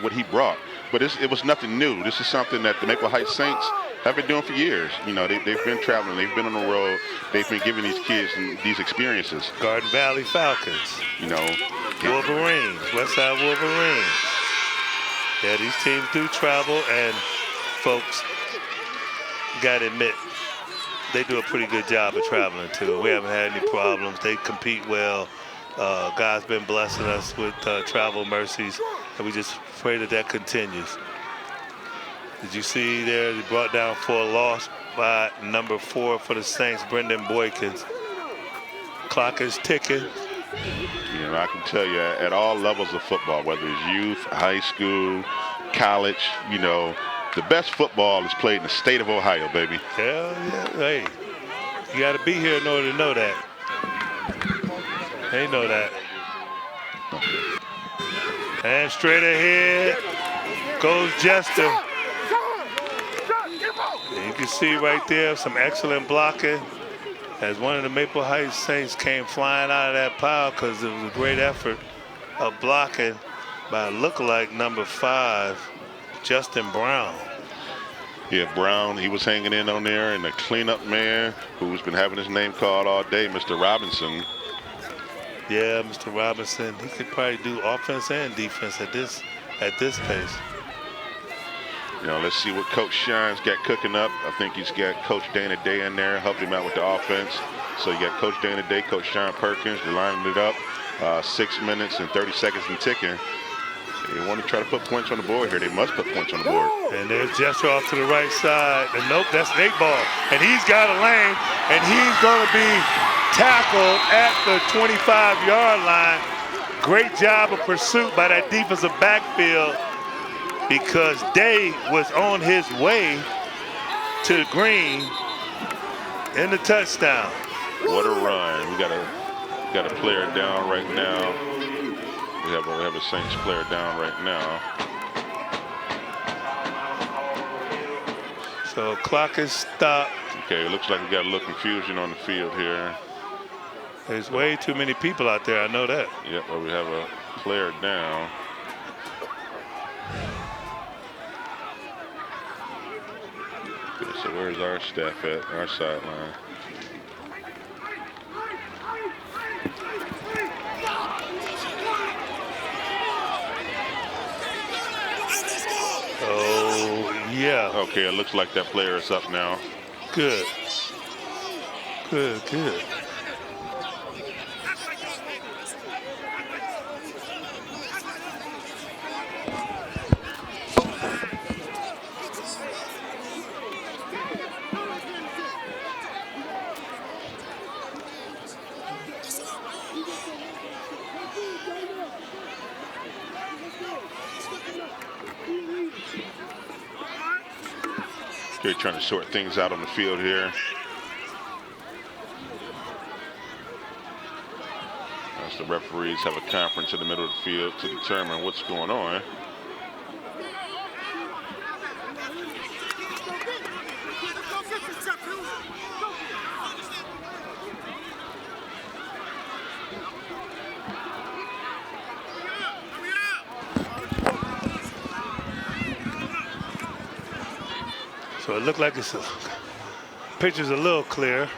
what he brought. But it was nothing new. This is something that the Maple Heights Saints have been doing for years. They've been traveling, they've been on the road, they've been giving these kids these experiences. Garden Valley Falcons. Wolverines, Westside Wolverines. Yeah, these teams do travel, and folks, gotta admit, they do a pretty good job of traveling too. We haven't had any problems. They compete well. God's been blessing us with travel mercies, and we just pray that continues. Did you see there, they brought down for a loss by number 4 for the Saints, Brendan Boykins. Clock is ticking. I can tell you, at all levels of football, whether it's youth, high school, college, the best football is played in the state of Ohio, baby. Hell yeah. Hey, you got to be here in order to know that. They know that. And straight ahead goes Jester. And you can see right there some excellent blocking as one of the Maple Heights Saints came flying out of that pile because it was a great effort of blocking by lookalike number 5, Justin Brown. Yeah, Brown, he was hanging in on there, and the cleanup man who's been having his name called all day, Mr. Robinson. Yeah, Mr. Robinson, he could probably do offense and defense at this pace. Let's see what Coach Shine's got cooking up. I think he's got Coach Dana Day in there, helping him out with the offense. So you got Coach Dana Day, Coach Shine Perkins, they're lining it up. 6 minutes and 30 seconds and ticking. They want to try to put points on the board here. They must put points on the board. And there's Jester off to the right side. And nope, that's an 8-ball. And he's got a lane, and he's going to be tackled at the 25-yard line. Great job of pursuit by that defensive backfield because Day was on his way to the green in the touchdown. What a run. We got a player down right now. We have a Saints player down right now. So clock is stopped. Okay, it looks like we got a little confusion on the field here. There's way too many people out there, I know that. Yep, well, we have a player down. Okay, so where's our staff at, our sideline? Oh, yeah. Okay, it looks like that player is up now. Good. Good. They're trying to sort things out on the field here. As the referees have a conference in the middle of the field to determine what's going on. So it looked like picture's a little clear.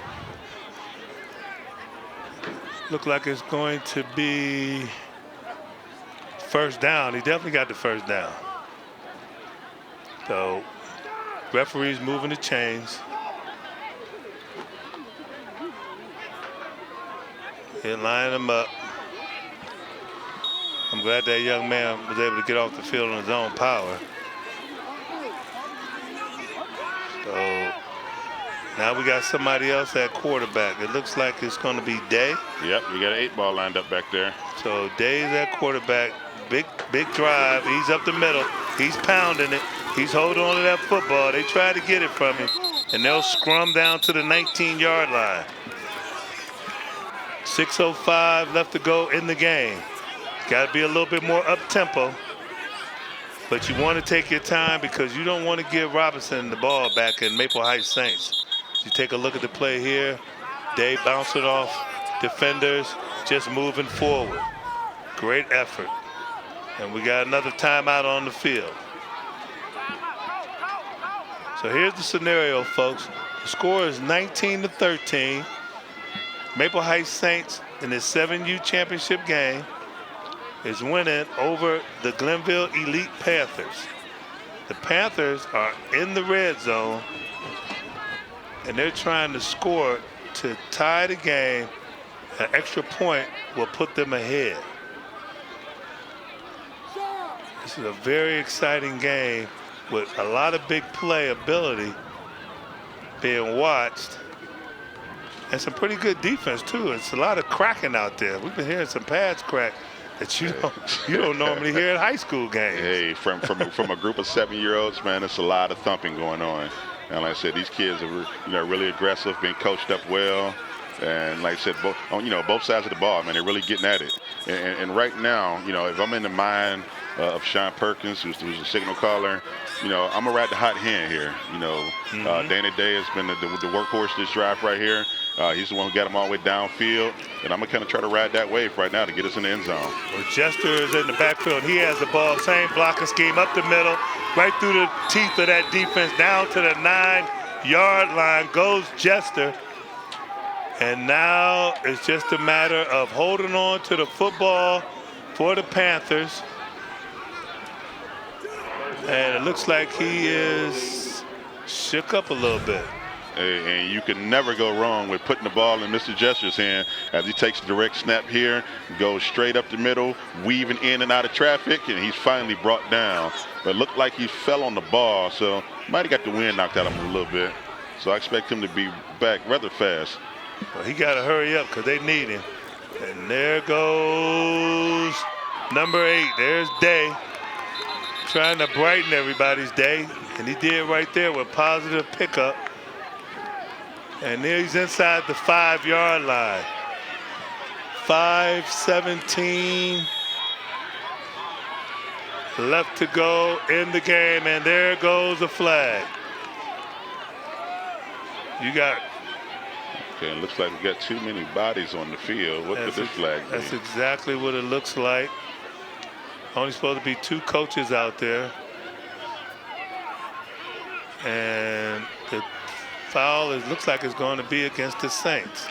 Look like it's going to be first down. He definitely got the first down. So referees moving the chains. He'll line them up. I'm glad that young man was able to get off the field on his own power. So now we got somebody else at quarterback. It looks like it's going to be Day. Yep, we got an 8-ball lined up back there. So Day's at quarterback. Big drive. He's up the middle. He's pounding it. He's holding on to that football. They try to get it from him, and they'll scrum down to the 19-yard line. 6:05 left to go in the game. Got to be a little bit more up-tempo. But you want to take your time because you don't want to give Robinson the ball back in Maple Heights Saints. You take a look at the play here. Day bouncing off defenders, just moving forward. Great effort. And we got another timeout on the field. So here's the scenario, folks. The score is 19-13. Maple Heights Saints in the 7U championship game is winning over the Glenville Elite Panthers. The Panthers are in the red zone, and they're trying to score to tie the game. An extra point will put them ahead. This is a very exciting game with a lot of big play ability being watched. And some pretty good defense, too. It's a lot of cracking out there. We've been hearing some pads crack that you don't normally hear in high school games. Hey, from a group of 7-year-olds, man, it's a lot of thumping going on. And like I said, these kids are really aggressive, being coached up well. And like I said, both sides of the ball, man, they're really getting at it. And right now, if I'm in the mind of Sean Perkins, who's the signal caller, I'm gonna ride the hot hand here. Dana Day has been the workhorse this drive right here. He's the one who got him all the way downfield, and I'm gonna kind of try to ride that wave right now to get us in the end zone. Well, Jester is in the backfield. He has the ball, same blocking scheme up the middle, right through the teeth of that defense, down to the 9-yard line goes Jester. And now it's just a matter of holding on to the football for the Panthers. And it looks like he is shook up a little bit. And you can never go wrong with putting the ball in Mr. Jester's hand as he takes the direct snap here, goes straight up the middle, weaving in and out of traffic, and he's finally brought down. But it looked like he fell on the ball, so might have got the wind knocked out of him a little bit. So I expect him to be back rather fast. Well, he got to hurry up because they need him. And there goes number 8. There's Day, trying to brighten everybody's day. And he did right there with positive pickup. And there he's inside the 5-yard line. 5:17 left to go in the game. And there goes the flag. Okay, it looks like we got too many bodies on the field. What could this flag be? That's exactly what it looks like. Only supposed to be 2 coaches out there. And the foul looks like it's going to be against the Saints.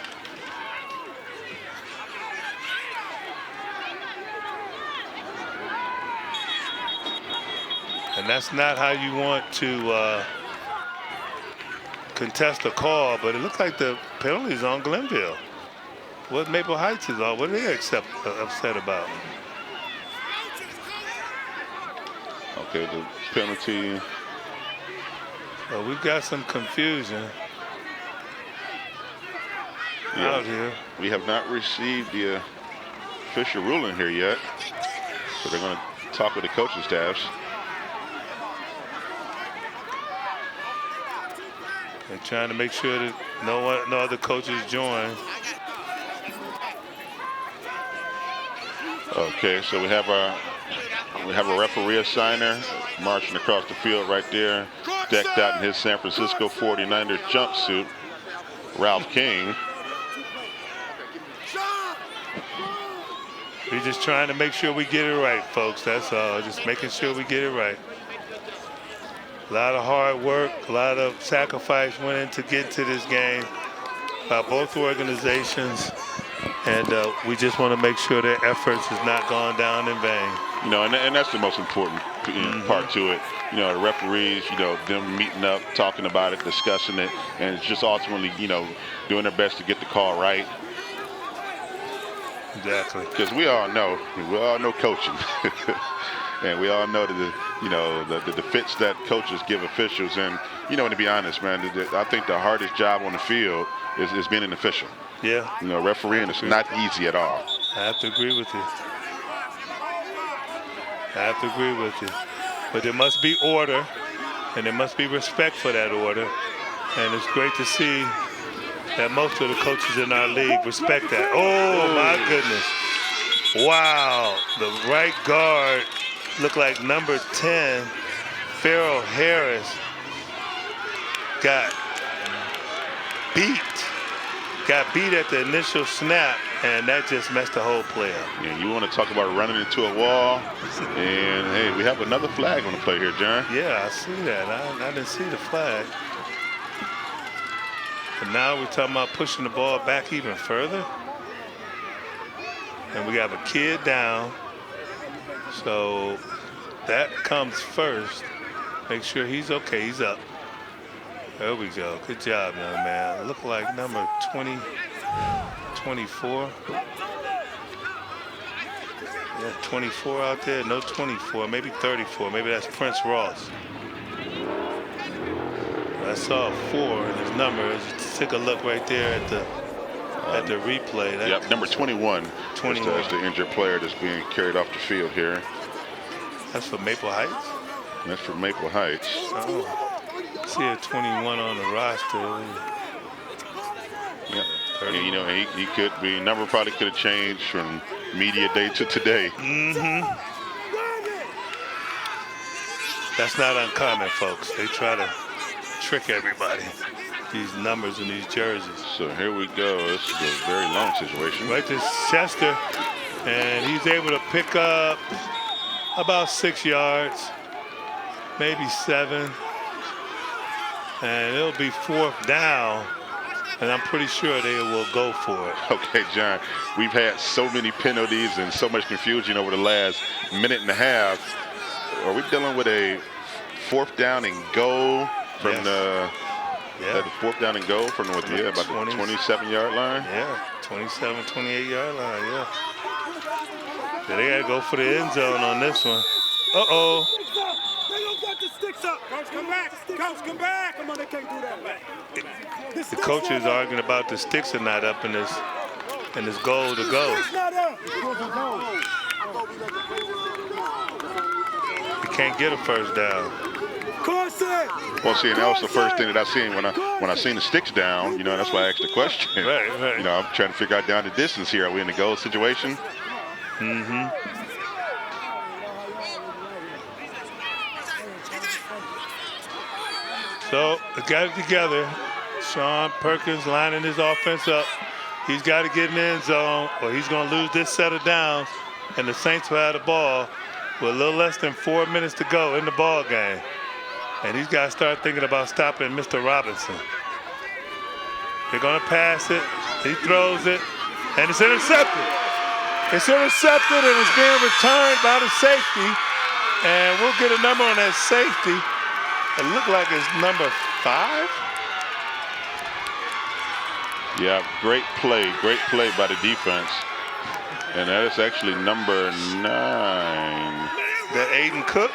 And that's not how you want to contest a call, but it looks like the penalty is on Glenville. What Maple Heights is on, what are they upset about? Okay, the penalty. Well, we've got some confusion out here. We have not received the official ruling here yet, so they're going to talk with the coaching staffs. They're trying to make sure that no other coaches join. Okay, so we have a referee assigner marching across the field right there, decked out in his San Francisco 49ers jumpsuit, Ralph King. We're just trying to make sure we get it right, folks. That's all. Just making sure we get it right. A lot of hard work, a lot of sacrifice went into get to this game by both organizations, and we just want to make sure their efforts has not gone down in vain. And that's the most important part to it. The referees, them meeting up, talking about it, discussing it, and it's just ultimately, doing their best to get the call right. Exactly. Because we all know coaching. And we all know the fits that coaches give officials. And, to be honest, man, I think the hardest job on the field is being an official. Yeah. Refereeing is not easy at all. I have to agree with you. But there must be order, and there must be respect for that order. And it's great to see that most of the coaches in our league respect that. Oh, my goodness. Wow, the right guard looked like number 10, Farrell Harris, got beat at the initial snap, and that just messed the whole play up. Yeah, you want to talk about running into a wall, and hey, we have another flag on the play here, John. Yeah, I see that. I didn't see the flag. But now we're talking about pushing the ball back even further. And we have a kid down. So that comes first. Make sure he's okay. He's up. There we go. Good job, young man. Look like number 20, 24. Yeah, 24 out there. No 24. Maybe 34. Maybe that's Prince Ross. I saw 4 in his numbers. Take a look right there at the replay. Yep, number 21. 21. That's the injured player that's being carried off the field here. That's for Maple Heights? That's for Maple Heights. Oh. See a 21 on the roster. Yep. And, you know, he could be, number probably could have changed from media day to today. Mm-hmm. That's not uncommon, folks. They try to trick everybody. These numbers and these jerseys. So here we go. This is a very long situation. Right to Chester, and he's able to pick up about 6 yards, maybe 7. And it'll be 4th down, and I'm pretty sure they will go for it. Okay, John, we've had so many penalties and so much confusion over the last minute and a half. Are we dealing with a 4th down and goal from the 4th down and goal from about the 27-yard line? Yeah, 27, 28-yard line, yeah. So they got to go for the end zone on this one. Uh-oh. Coach, come back. Coach, come back. Come on, they can't do that. The coaches are arguing about the sticks are not up in this goal to go. You can't get a first down. Well, see, and that was the first thing that I seen when I seen the sticks down. You know, that's why I asked the question. Right. You know, I'm trying to figure out down the distance here. Are we in the goal situation? Mm-hmm. So they got it together. Sean Perkins lining his offense up. He's got to get in the end zone, or he's going to lose this set of downs. And the Saints will have the ball with a little less than 4 minutes to go in the ball game. And he's got to start thinking about stopping Mr. Robinson. They're going to pass it. He throws it, and it's intercepted. It's intercepted, and it's being returned by the safety. And we'll get a number on that safety. It looked like it's number 5. Yeah, great play by the defense. And that is actually number 9. That Aiden Cook?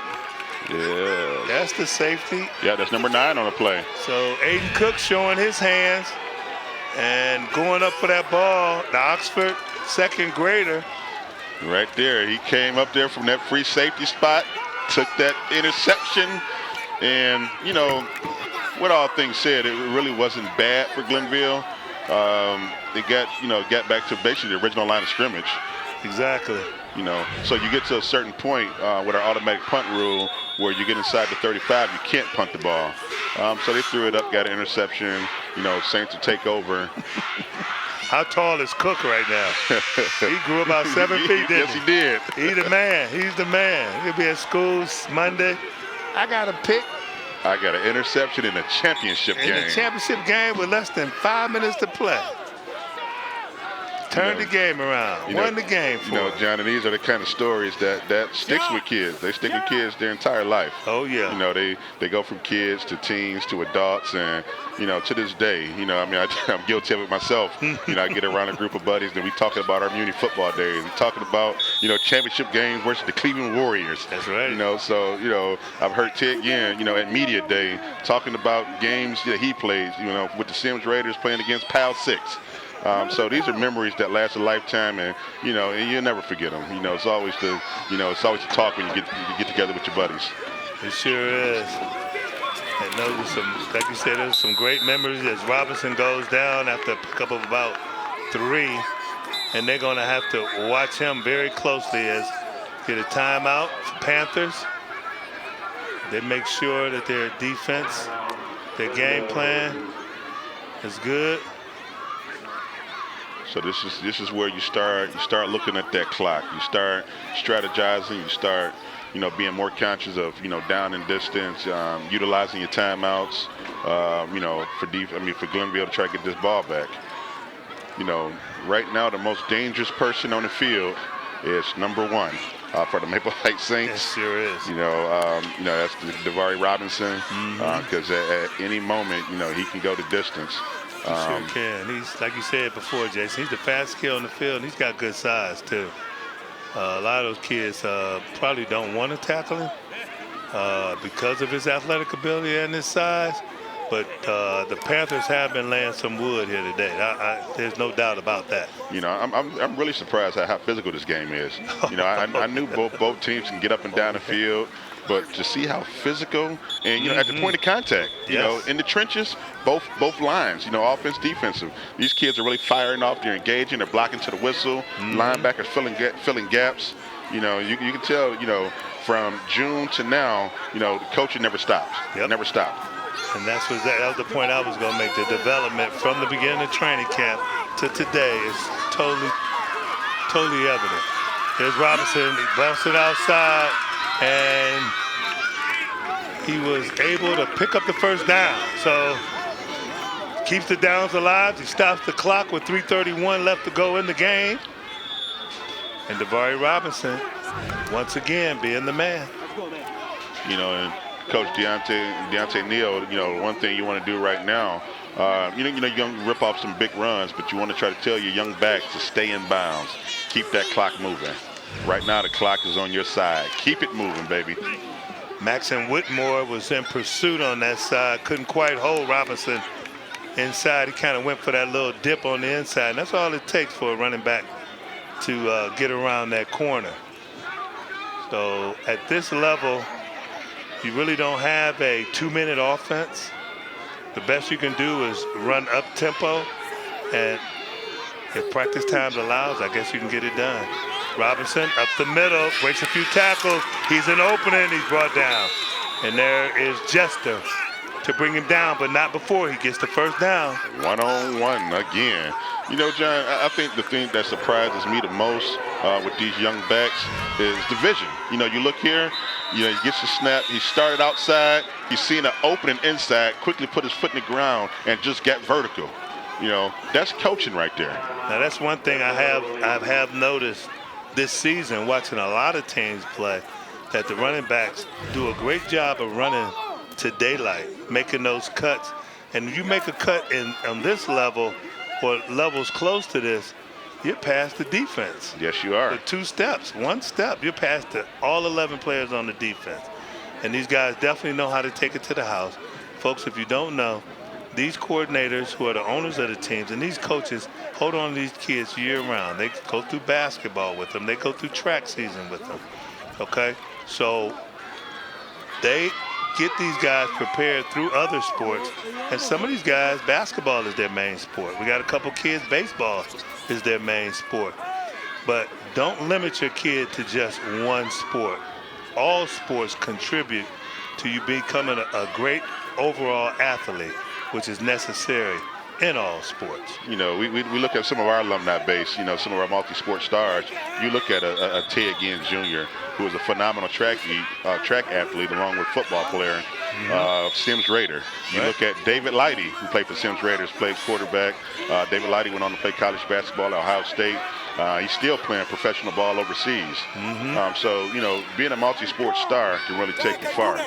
Yeah. That's the safety. Yeah, that's number 9 on the play. So Aiden Cook showing his hands and going up for that ball. The Oxford second grader. Right there. He came up there from that free safety spot, took that interception. And, you know, with all things said, it really wasn't bad for Glenville. They got back to basically the original line of scrimmage. Exactly. You know, so you get to a certain point with our automatic punt rule where you get inside the 35, you can't punt the ball. So they threw it up, got an interception. You know, Saints to take over. How tall is Cook right now? He grew about 7 feet, didn't he? Yes, he did. He's the man. He's the man. He'll be at school Monday. I got a pick. I got an interception in a championship game. In the championship game with less than 5 minutes to play. Turned the game around. Won the game for You know, John, and these are the kind of stories that sticks with kids. They stick with kids their entire life. Oh, yeah. You know, they go from kids to teens to adults, and, you know, to this day, you know, I mean, I'm guilty of it myself. You know, I get around a group of buddies, and we talking about our Muny football days. We talking about, you know, championship games versus the Cleveland Warriors. That's right. You know, so, you know, I've heard Ted Yin, you know, at media day, talking about games that he plays, you know, with the Sims Raiders playing against Pal 6. So these are memories that last a lifetime, and you know, and you'll never forget them. You know, it's always the talk when you get together with your buddies. It sure is. And those are some, like you said, there's some great memories as Robinson goes down after a pickup of about 3. and they're going to have to watch him very closely as get a timeout for Panthers. They make sure that their defense, their game plan is good. So this is where you start looking at that clock. You start strategizing. You start, being more conscious of, down and distance, utilizing your timeouts, for Glenville to try to get this ball back. Right now the most dangerous person on the field is number 1 for the Maple Heights Saints. It sure is. That's Davari Robinson, because at any moment, he can go the distance. He sure can. He's, like you said before, Jason, he's the fastest kid on the field, and he's got good size, too. A lot of those kids probably don't want to tackle him because of his athletic ability and his size. But the Panthers have been laying some wood here today. There's no doubt about that. I'm really surprised at how physical this game is. I knew both teams can get up and down the field, but to see how physical and at the point of contact, in the trenches, both lines, offense, defensive. These kids are really firing off. They're engaging. They're blocking to the whistle. Linebackers filling gaps. You can tell. From June to now, the coaching never stops. Never stopped. And that was the point I was going to make. The development from the beginning of training camp to today is totally evident. There's Robinson. He busted outside, and he was able to pick up the first down. So keeps the downs alive. He stops the clock with 3:31 left to go in the game. And Davari Robinson, once again, being the man. And Coach Deontay Neal, one thing you want to do right now, you can rip off some big runs, but you want to try to tell your young backs to stay in bounds. Keep that clock moving. Right now, the clock is on your side. Keep it moving, baby. Maxon Whitmore was in pursuit on that side. Couldn't quite hold Robinson inside. He kind of went for that little dip on the inside. And that's all it takes for a running back to get around that corner. So at this level, you really don't have a 2-minute offense. The best you can do is run up tempo, and if practice time allows, I guess you can get it done. Robinson up the middle, breaks a few tackles. He's an opening, he's brought down. And there is Jester to bring him down, but not before he gets the first down. One-on-one again. John, I think the thing that surprises me the most with these young backs is the vision. You look here, he gets the snap. He started outside. He's seen an opening inside, quickly put his foot in the ground, and just got vertical. That's coaching right there. Now, that's one thing I have noticed this season, watching a lot of teams play, that the running backs do a great job of running to daylight, making those cuts. And you make a cut on this level or levels close to this, you're past the defense. Yes, you are. The 2 steps, 1 step, you're past all 11 players on the defense. And these guys definitely know how to take it to the house. Folks, if you don't know, these coordinators who are the owners of the teams and these coaches hold on to these kids year-round. They go through basketball with them. They go through track season with them, okay? So they get these guys prepared through other sports. And some of these guys, basketball is their main sport. We got a couple kids, baseball is their main sport. But don't limit your kid to just one sport. All sports contribute to you becoming a great overall athlete, which is necessary in all sports. We look at some of our alumni base, some of our multi-sport stars. You look at a Ted Ginn Jr., who is a phenomenal track athlete along with football player, Sims Raider. You look at David Lighty, who played for Sims Raiders, played quarterback. David Lighty went on to play college basketball at Ohio State. He's still playing professional ball overseas. So, being a multi-sport star can really take you far.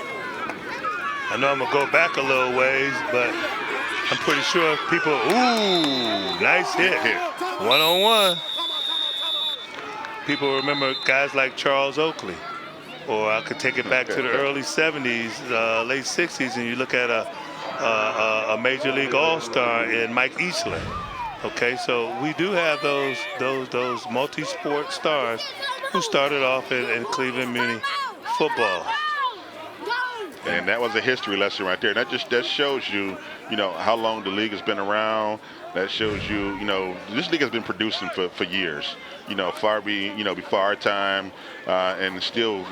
I know I'm going to go back a little ways, but I'm pretty sure people, nice hit. One-on-one. People remember guys like Charles Oakley. Or I could take it back to the early 70s, late 60s, and you look at a Major League All-Star in Mike Eastland. Okay, so we do have those multi-sport stars who started off in Cleveland Muny football. And that was a history lesson right there. That shows you, how long the league has been around. That shows you, this league has been producing for years. Before our time, and still,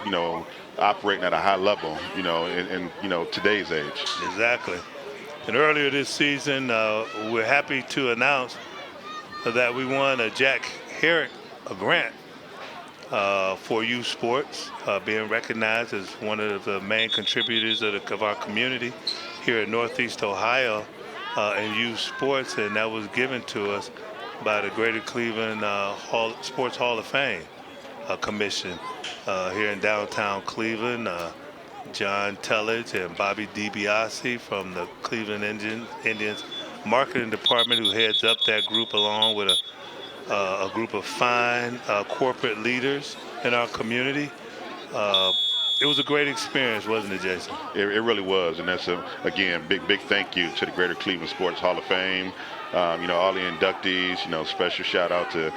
operating at a high level, in today's age. Exactly. And earlier this season, we're happy to announce that we won a Jack Herrick grant for youth sports, being recognized as one of the main contributors of our community here in Northeast Ohio in youth sports, and that was given to us by the Greater Cleveland Sports Hall of Fame Commission here in downtown Cleveland. John Tellage and Bobby DiBiase from the Cleveland Indians marketing department, who heads up that group, along with a group of fine corporate leaders in our community. It was a great experience, wasn't it, Jason? It really was, and that's again big thank you to the Greater Cleveland Sports Hall of Fame. All the inductees. Special shout out to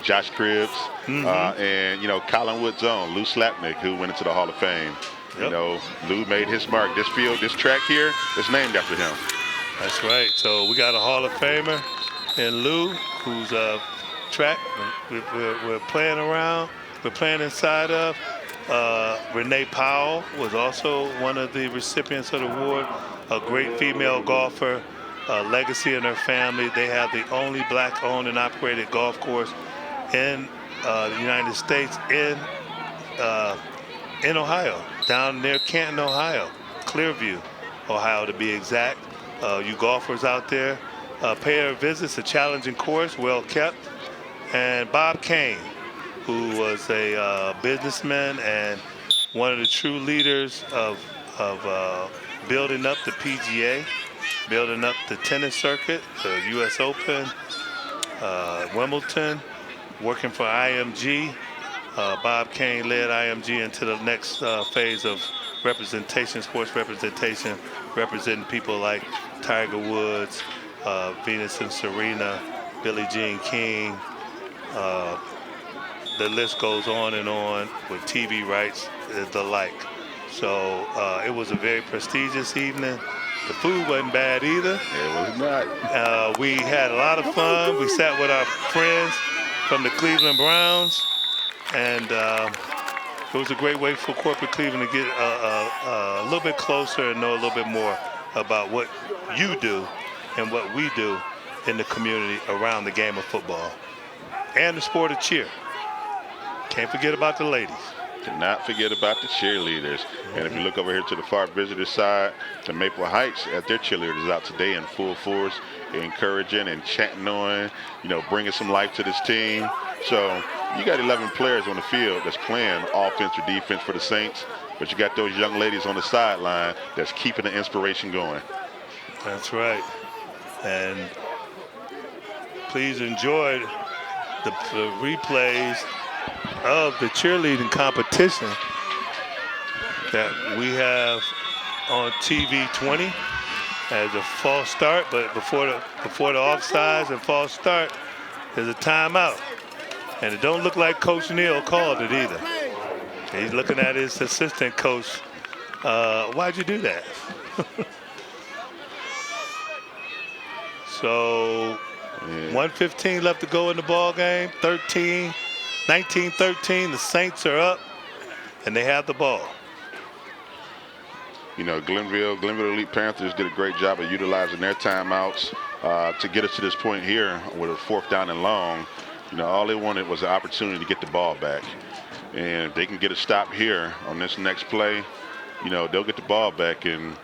Josh Cribbs and Colin Wood's own Lou Slapnick, who went into the Hall of Fame. Yep. Lou made his mark. This field, this track here, is named after him. That's right. So we got a Hall of Famer in Lou, who's track we're playing around. We're playing inside of. Renee Powell was also one of the recipients of the award. A great female golfer, legacy in her family. They have the only black-owned and operated golf course in the United States in Ohio, down near Canton, Ohio, Clearview, Ohio to be exact. You golfers out there, pay her visits. A challenging course, well kept. And Bob Kane, who was a businessman and one of the true leaders of building up the PGA, building up the tennis circuit, the U.S. Open, Wimbledon, working for IMG. Bob Kane led IMG into the next phase of representation, sports representation, representing people like Tiger Woods, Venus and Serena, Billie Jean King. The list goes on and on with TV rights, the like. So it was a very prestigious evening. The food wasn't bad either. It was not. We had a lot of fun. We sat with our friends from the Cleveland Browns, and it was a great way for corporate Cleveland to get a little bit closer and know a little bit more about what you do and what we do in the community around the game of football and the sport of cheer. Can't forget about the ladies. Cannot forget about the cheerleaders. And if you look over here to the far visitor side, to Maple Heights, at their cheerleaders out today in full force, encouraging and chatting on, bringing some life to this team. So you got 11 players on the field that's playing offense or defense for the Saints, but you got those young ladies on the sideline that's keeping the inspiration going. That's right. And please enjoy the replays of the cheerleading competition that we have on TV 20 as a false start, but before the offsides and false start, there's a timeout. And it don't look like Coach Neal called it either. He's looking at his assistant coach. Why'd you do that? So 1:15 left to go in the ball game. 19-13, the Saints are up, and they have the ball. Glenville Elite Panthers did a great job of utilizing their timeouts to get us to this point here with a 4th down and long. All they wanted was an opportunity to get the ball back. And if they can get a stop here on this next play, they'll get the ball back. And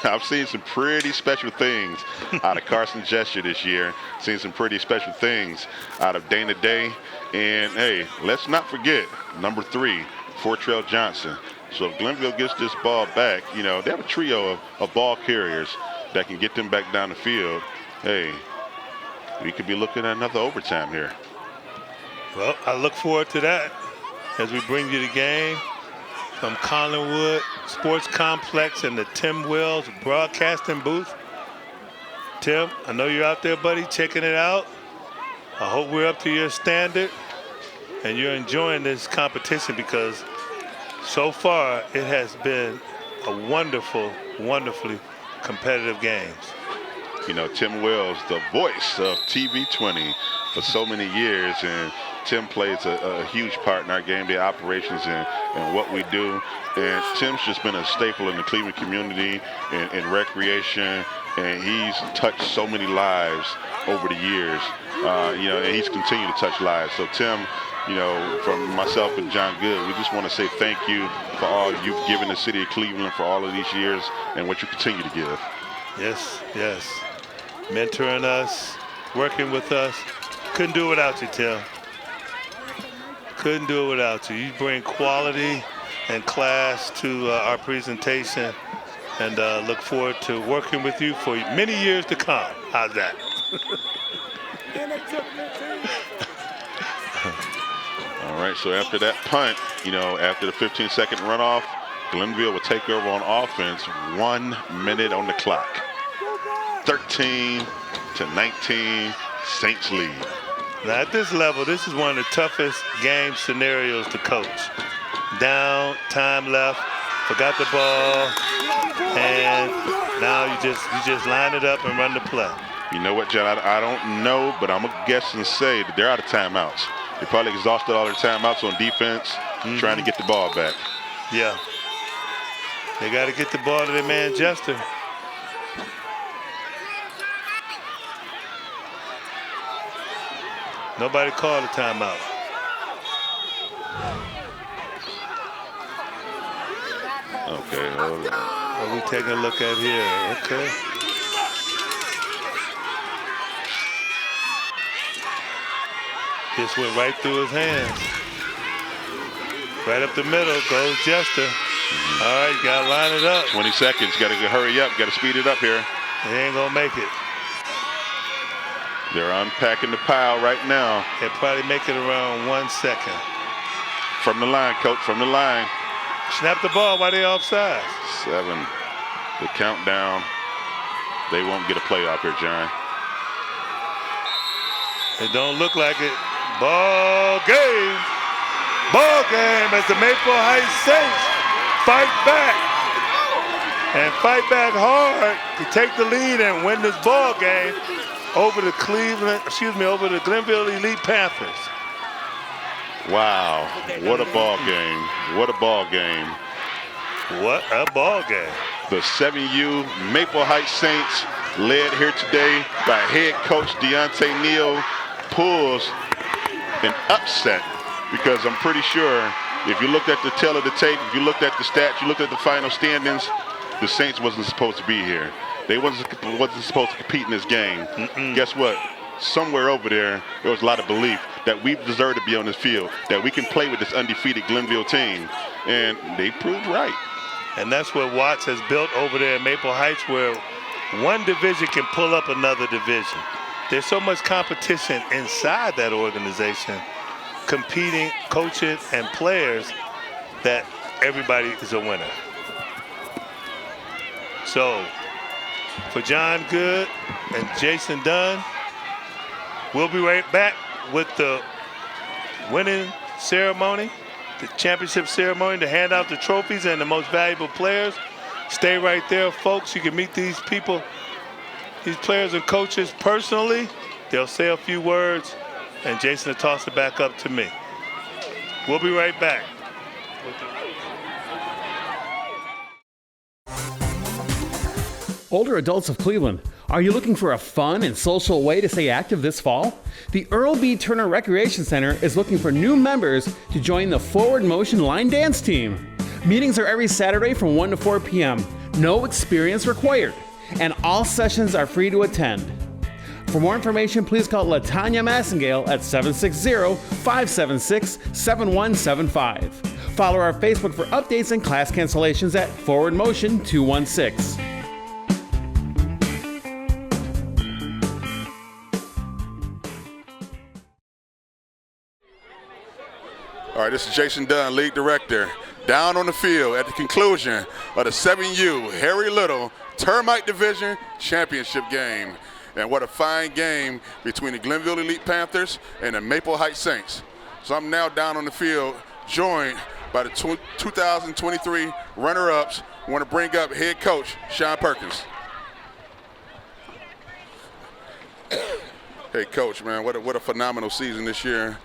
I've seen some pretty special things out of Carson Gesture this year. Seen some pretty special things out of Dana Day. And, hey, let's not forget number 3, Fortrell Johnson. So if Glenville gets this ball back, they have a trio of ball carriers that can get them back down the field. Hey, we could be looking at another overtime here. Well, I look forward to that as we bring you the game from Collinwood Sports Complex and the Tim Wells broadcasting booth. Tim, I know you're out there, buddy, checking it out. I hope we're up to your standard and you're enjoying this competition, because so far it has been a wonderful, wonderfully competitive games. You know, Tim Wells, the voice of TV20 for so many years, and Tim plays a huge part in our game day operations and what we do. And Tim's just been a staple in the Cleveland community and recreation, and he's touched so many lives over the years. You know, and he's continued to touch lives. So Tim, you know, from myself and John Good, we just want to say thank you for all you've given the city of Cleveland for all of these years and what you continue to give. Yes, yes. Mentoring us, working with us. Couldn't do it without you, Tim. Couldn't do it without you. You bring quality and class to our presentation, and look forward to working with you for many years to come. How's that? All right, so after that punt, you know, after the 15-second runoff, Glenville will take over on offense. 1 minute on the clock. 13-19, Saints lead. Now at this level, this is one of the toughest game scenarios to coach. Down, time left, forgot the ball, and now you just line it up and run the play. You know what, John? I don't know, but I'm gonna guess and say that they're out of timeouts. They probably exhausted all their timeouts on defense, trying to get the ball back. Yeah. They got to get the ball to their man Jester. Nobody called a timeout. Okay. Hold on. What are we taking a look at here? Okay. Just went right through his hands. Right up the middle goes Jester. All right, you got to line it up. 20 seconds. Got to hurry up. Got to speed it up here. They ain't going to make it. They're unpacking the pile right now. They'll probably make it around 1 second. From the line, coach, from the line. Snap the ball while they're offside. 7. The countdown. They won't get a play out here, John. It don't look like it. Ball game. Ball game as the Maple Heights Saints fight back. And fight back hard to take the lead and win this ball game over the over the Glenville Elite Panthers. Wow, what a ball game. What a ball game. What a ball game. The 7U Maple Heights Saints, led here today by head coach Deontay Neal, pulls an upset, because I'm pretty sure if you looked at the tail of the tape, if you looked at the stats, you looked at the final standings, the Saints wasn't supposed to be here. They wasn't supposed to compete in this game. Guess what? Somewhere over there was a lot of belief that we deserve to be on this field, that we can play with this undefeated Glenville team, and they proved right. And that's what Watts has built over there in Maple Heights, where one division can pull up another division. There's so much competition inside that organization, competing, coaching, and players, that everybody is a winner. So, for John Good and Jason Dunn, we'll be right back with the winning ceremony, the championship ceremony, to hand out the trophies and the most valuable players. Stay right there, folks. You can meet these people, these players and coaches personally. They'll say a few words, and Jason will toss it back up to me. We'll be right back. Older adults of Cleveland, are you looking for a fun and social way to stay active this fall? The Earl B. Turner Recreation Center is looking for new members to join the Forward Motion Line Dance Team. Meetings are every Saturday from 1 to 4 p.m. No experience required, and all sessions are free to attend. For more information, please call LaTanya Massengale at 760-576-7175. Follow our Facebook for updates and class cancellations at Forward Motion 216. All right, this is Jason Dunn, league director, down on the field at the conclusion of the 7U Harry Little Termite Division Championship game. And what a fine game between the Glenville Elite Panthers and the Maple Heights Saints. So I'm now down on the field, joined by the 2023 runner-ups, I want to bring up head coach Sean Perkins. Hey, Coach, man, what a phenomenal season this year.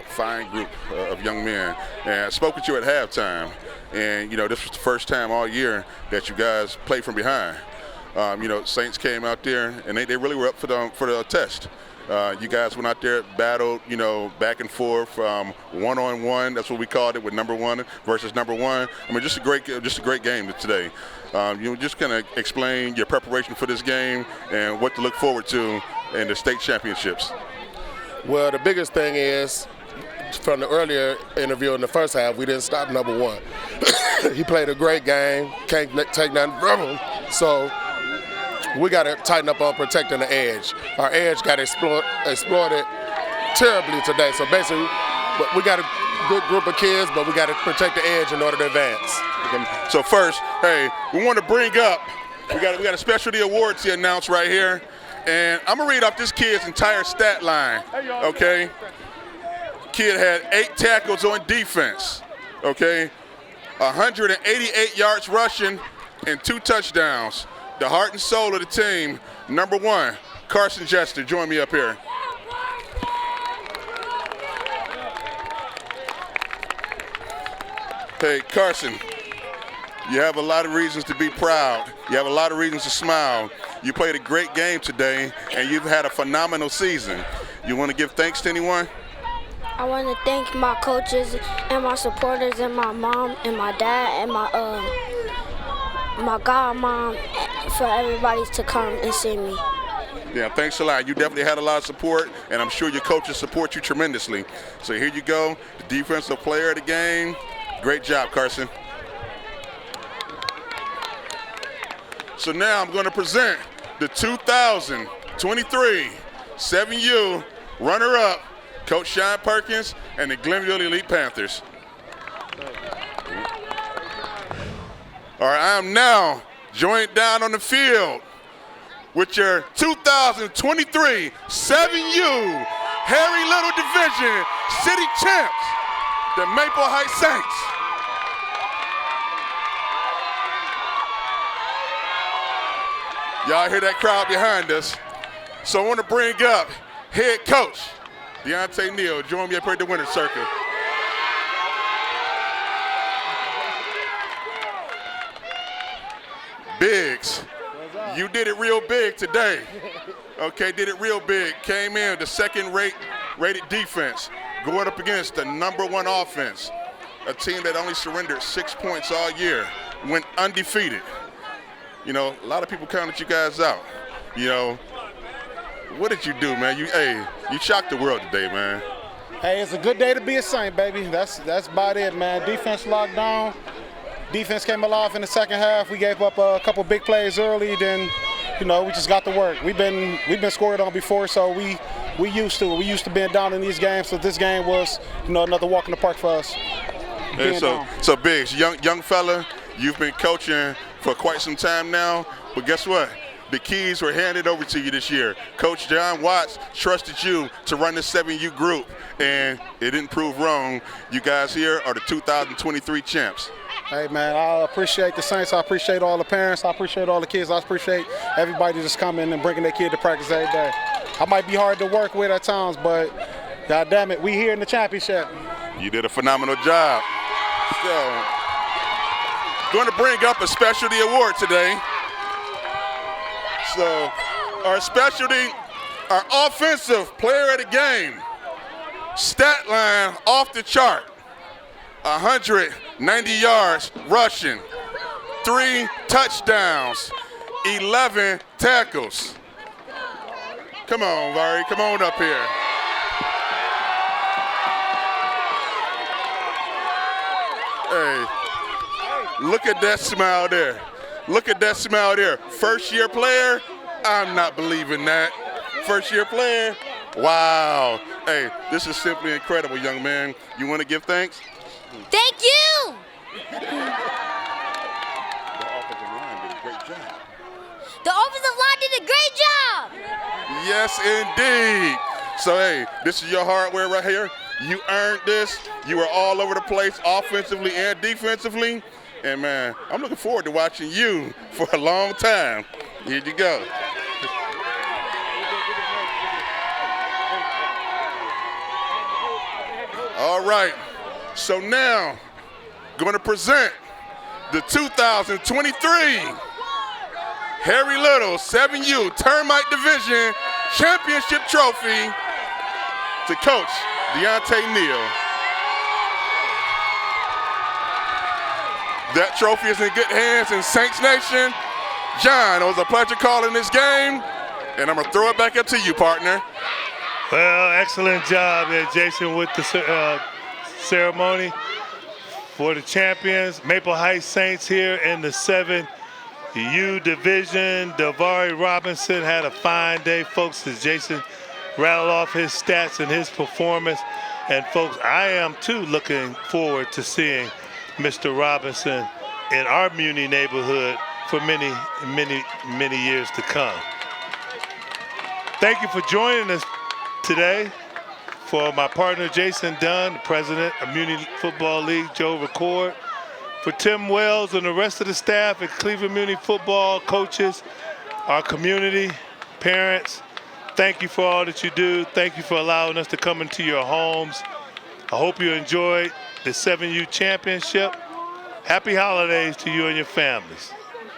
Fine group of young men. And I spoke with you at halftime, and, you know, this was the first time all year that you guys played from behind. You know, Saints came out there, and they really were up for the test. You guys went out there, battled, you know, back and forth, one-on-one. That's what we called it, with number one versus number one. I mean, just a great game today. You just kind of explain your preparation for this game and what to look forward to in the state championships. Well, the biggest thing is, from the earlier interview in the first half, we didn't stop number one. He played a great game, can't take nothing from him. So we got to tighten up on protecting the edge. Our edge got exploited terribly today. So basically, we got a good group of kids, but we got to protect the edge in order to advance. So first, hey, we want to bring up, we got a specialty awards to announce right here. And I'm going to read off this kid's entire stat line, okay? Kid had 8 tackles on defense, okay? 188 yards rushing and 2 touchdowns. The heart and soul of the team, number 1, Carson Jester. Join me up here. Hey, Carson, you have a lot of reasons to be proud. You have a lot of reasons to smile. You played a great game today, and you've had a phenomenal season. You want to give thanks to anyone? I want to thank my coaches and my supporters and my mom and my dad and my godmom for everybody to come and see me. Yeah, thanks a lot. You definitely had a lot of support, and I'm sure your coaches support you tremendously. So here you go, the defensive player of the game. Great job, Carson. So now I'm going to present the 2023 7U runner-up, Coach Sean Perkins and the Glenville Elite Panthers. All right, I am now joined down on the field with your 2023 7U Harry Little Division City Champs, the Maple Heights Saints. Y'all hear that crowd behind us. So I want to bring up head coach Deontay Neal. Join me up here at the winner's circle. Biggs, you did it real big today. Okay, did it real big. Came in with the second-rated defense, going up against the number 1 offense, a team that only surrendered 6 points all year, went undefeated. You know, a lot of people counted you guys out. You know, what did you do, man? You shocked the world today, man. Hey, it's a good day to be a Saint, baby. That's about it, man. Defense locked down. Defense came alive in the second half. We gave up a couple big plays early. Then, you know, we just got to work. We've been scored on before, so we used to it. We used to being down in these games. So this game was, you know, another walk in the park for us. Hey, so Biggs, young fella, you've been coaching for quite some time now, but guess what? The keys were handed over to you this year. Coach John Watts trusted you to run the 7U group, and it didn't prove wrong. You guys here are the 2023 champs. Hey, man, I appreciate the Saints. I appreciate all the parents. I appreciate all the kids. I appreciate everybody just coming and bringing their kid to practice every day. I might be hard to work with at times, but God damn it, we here in the championship. You did a phenomenal job. So, going to bring up a specialty award today. So, our specialty, our offensive player of the game, stat line off the chart, 190 yards rushing, 3 touchdowns, 11 tackles. Come on, Vari, come on up here. Hey, look at that smile there. Look at that smile there. First-year player? I'm not believing that. First-year player? Wow. Hey, this is simply incredible, young man. You want to give thanks? Thank you! The offensive line did a great job. The offensive line did a great job! Yes, indeed. So, hey, this is your hardware right here. You earned this. You were all over the place offensively and defensively. And, man, I'm looking forward to watching you for a long time. Here you go. All right. So now, going to present the 2023 Harry Little 7U Termite Division Championship Trophy to Coach Deontay Neal. That trophy is in good hands in Saints Nation. John, it was a pleasure calling this game, and I'm going to throw it back up to you, partner. Well, excellent job there, Jason, with the ceremony for the champions. Maple Heights Saints here in the 7U division. Davari Robinson had a fine day, folks, as Jason rattled off his stats and his performance. And, folks, I am, too, looking forward to seeing Mr. Robinson in our Muny neighborhood for many, many, many years to come. Thank you for joining us today. For my partner, Jason Dunn, the president of Muny Football League, Joe Record. For Tim Wells and the rest of the staff at Cleveland Muny Football, coaches, our community, parents, thank you for all that you do. Thank you for allowing us to come into your homes. I hope you enjoyed the 7U Championship. Happy holidays to you and your families.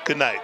Good night.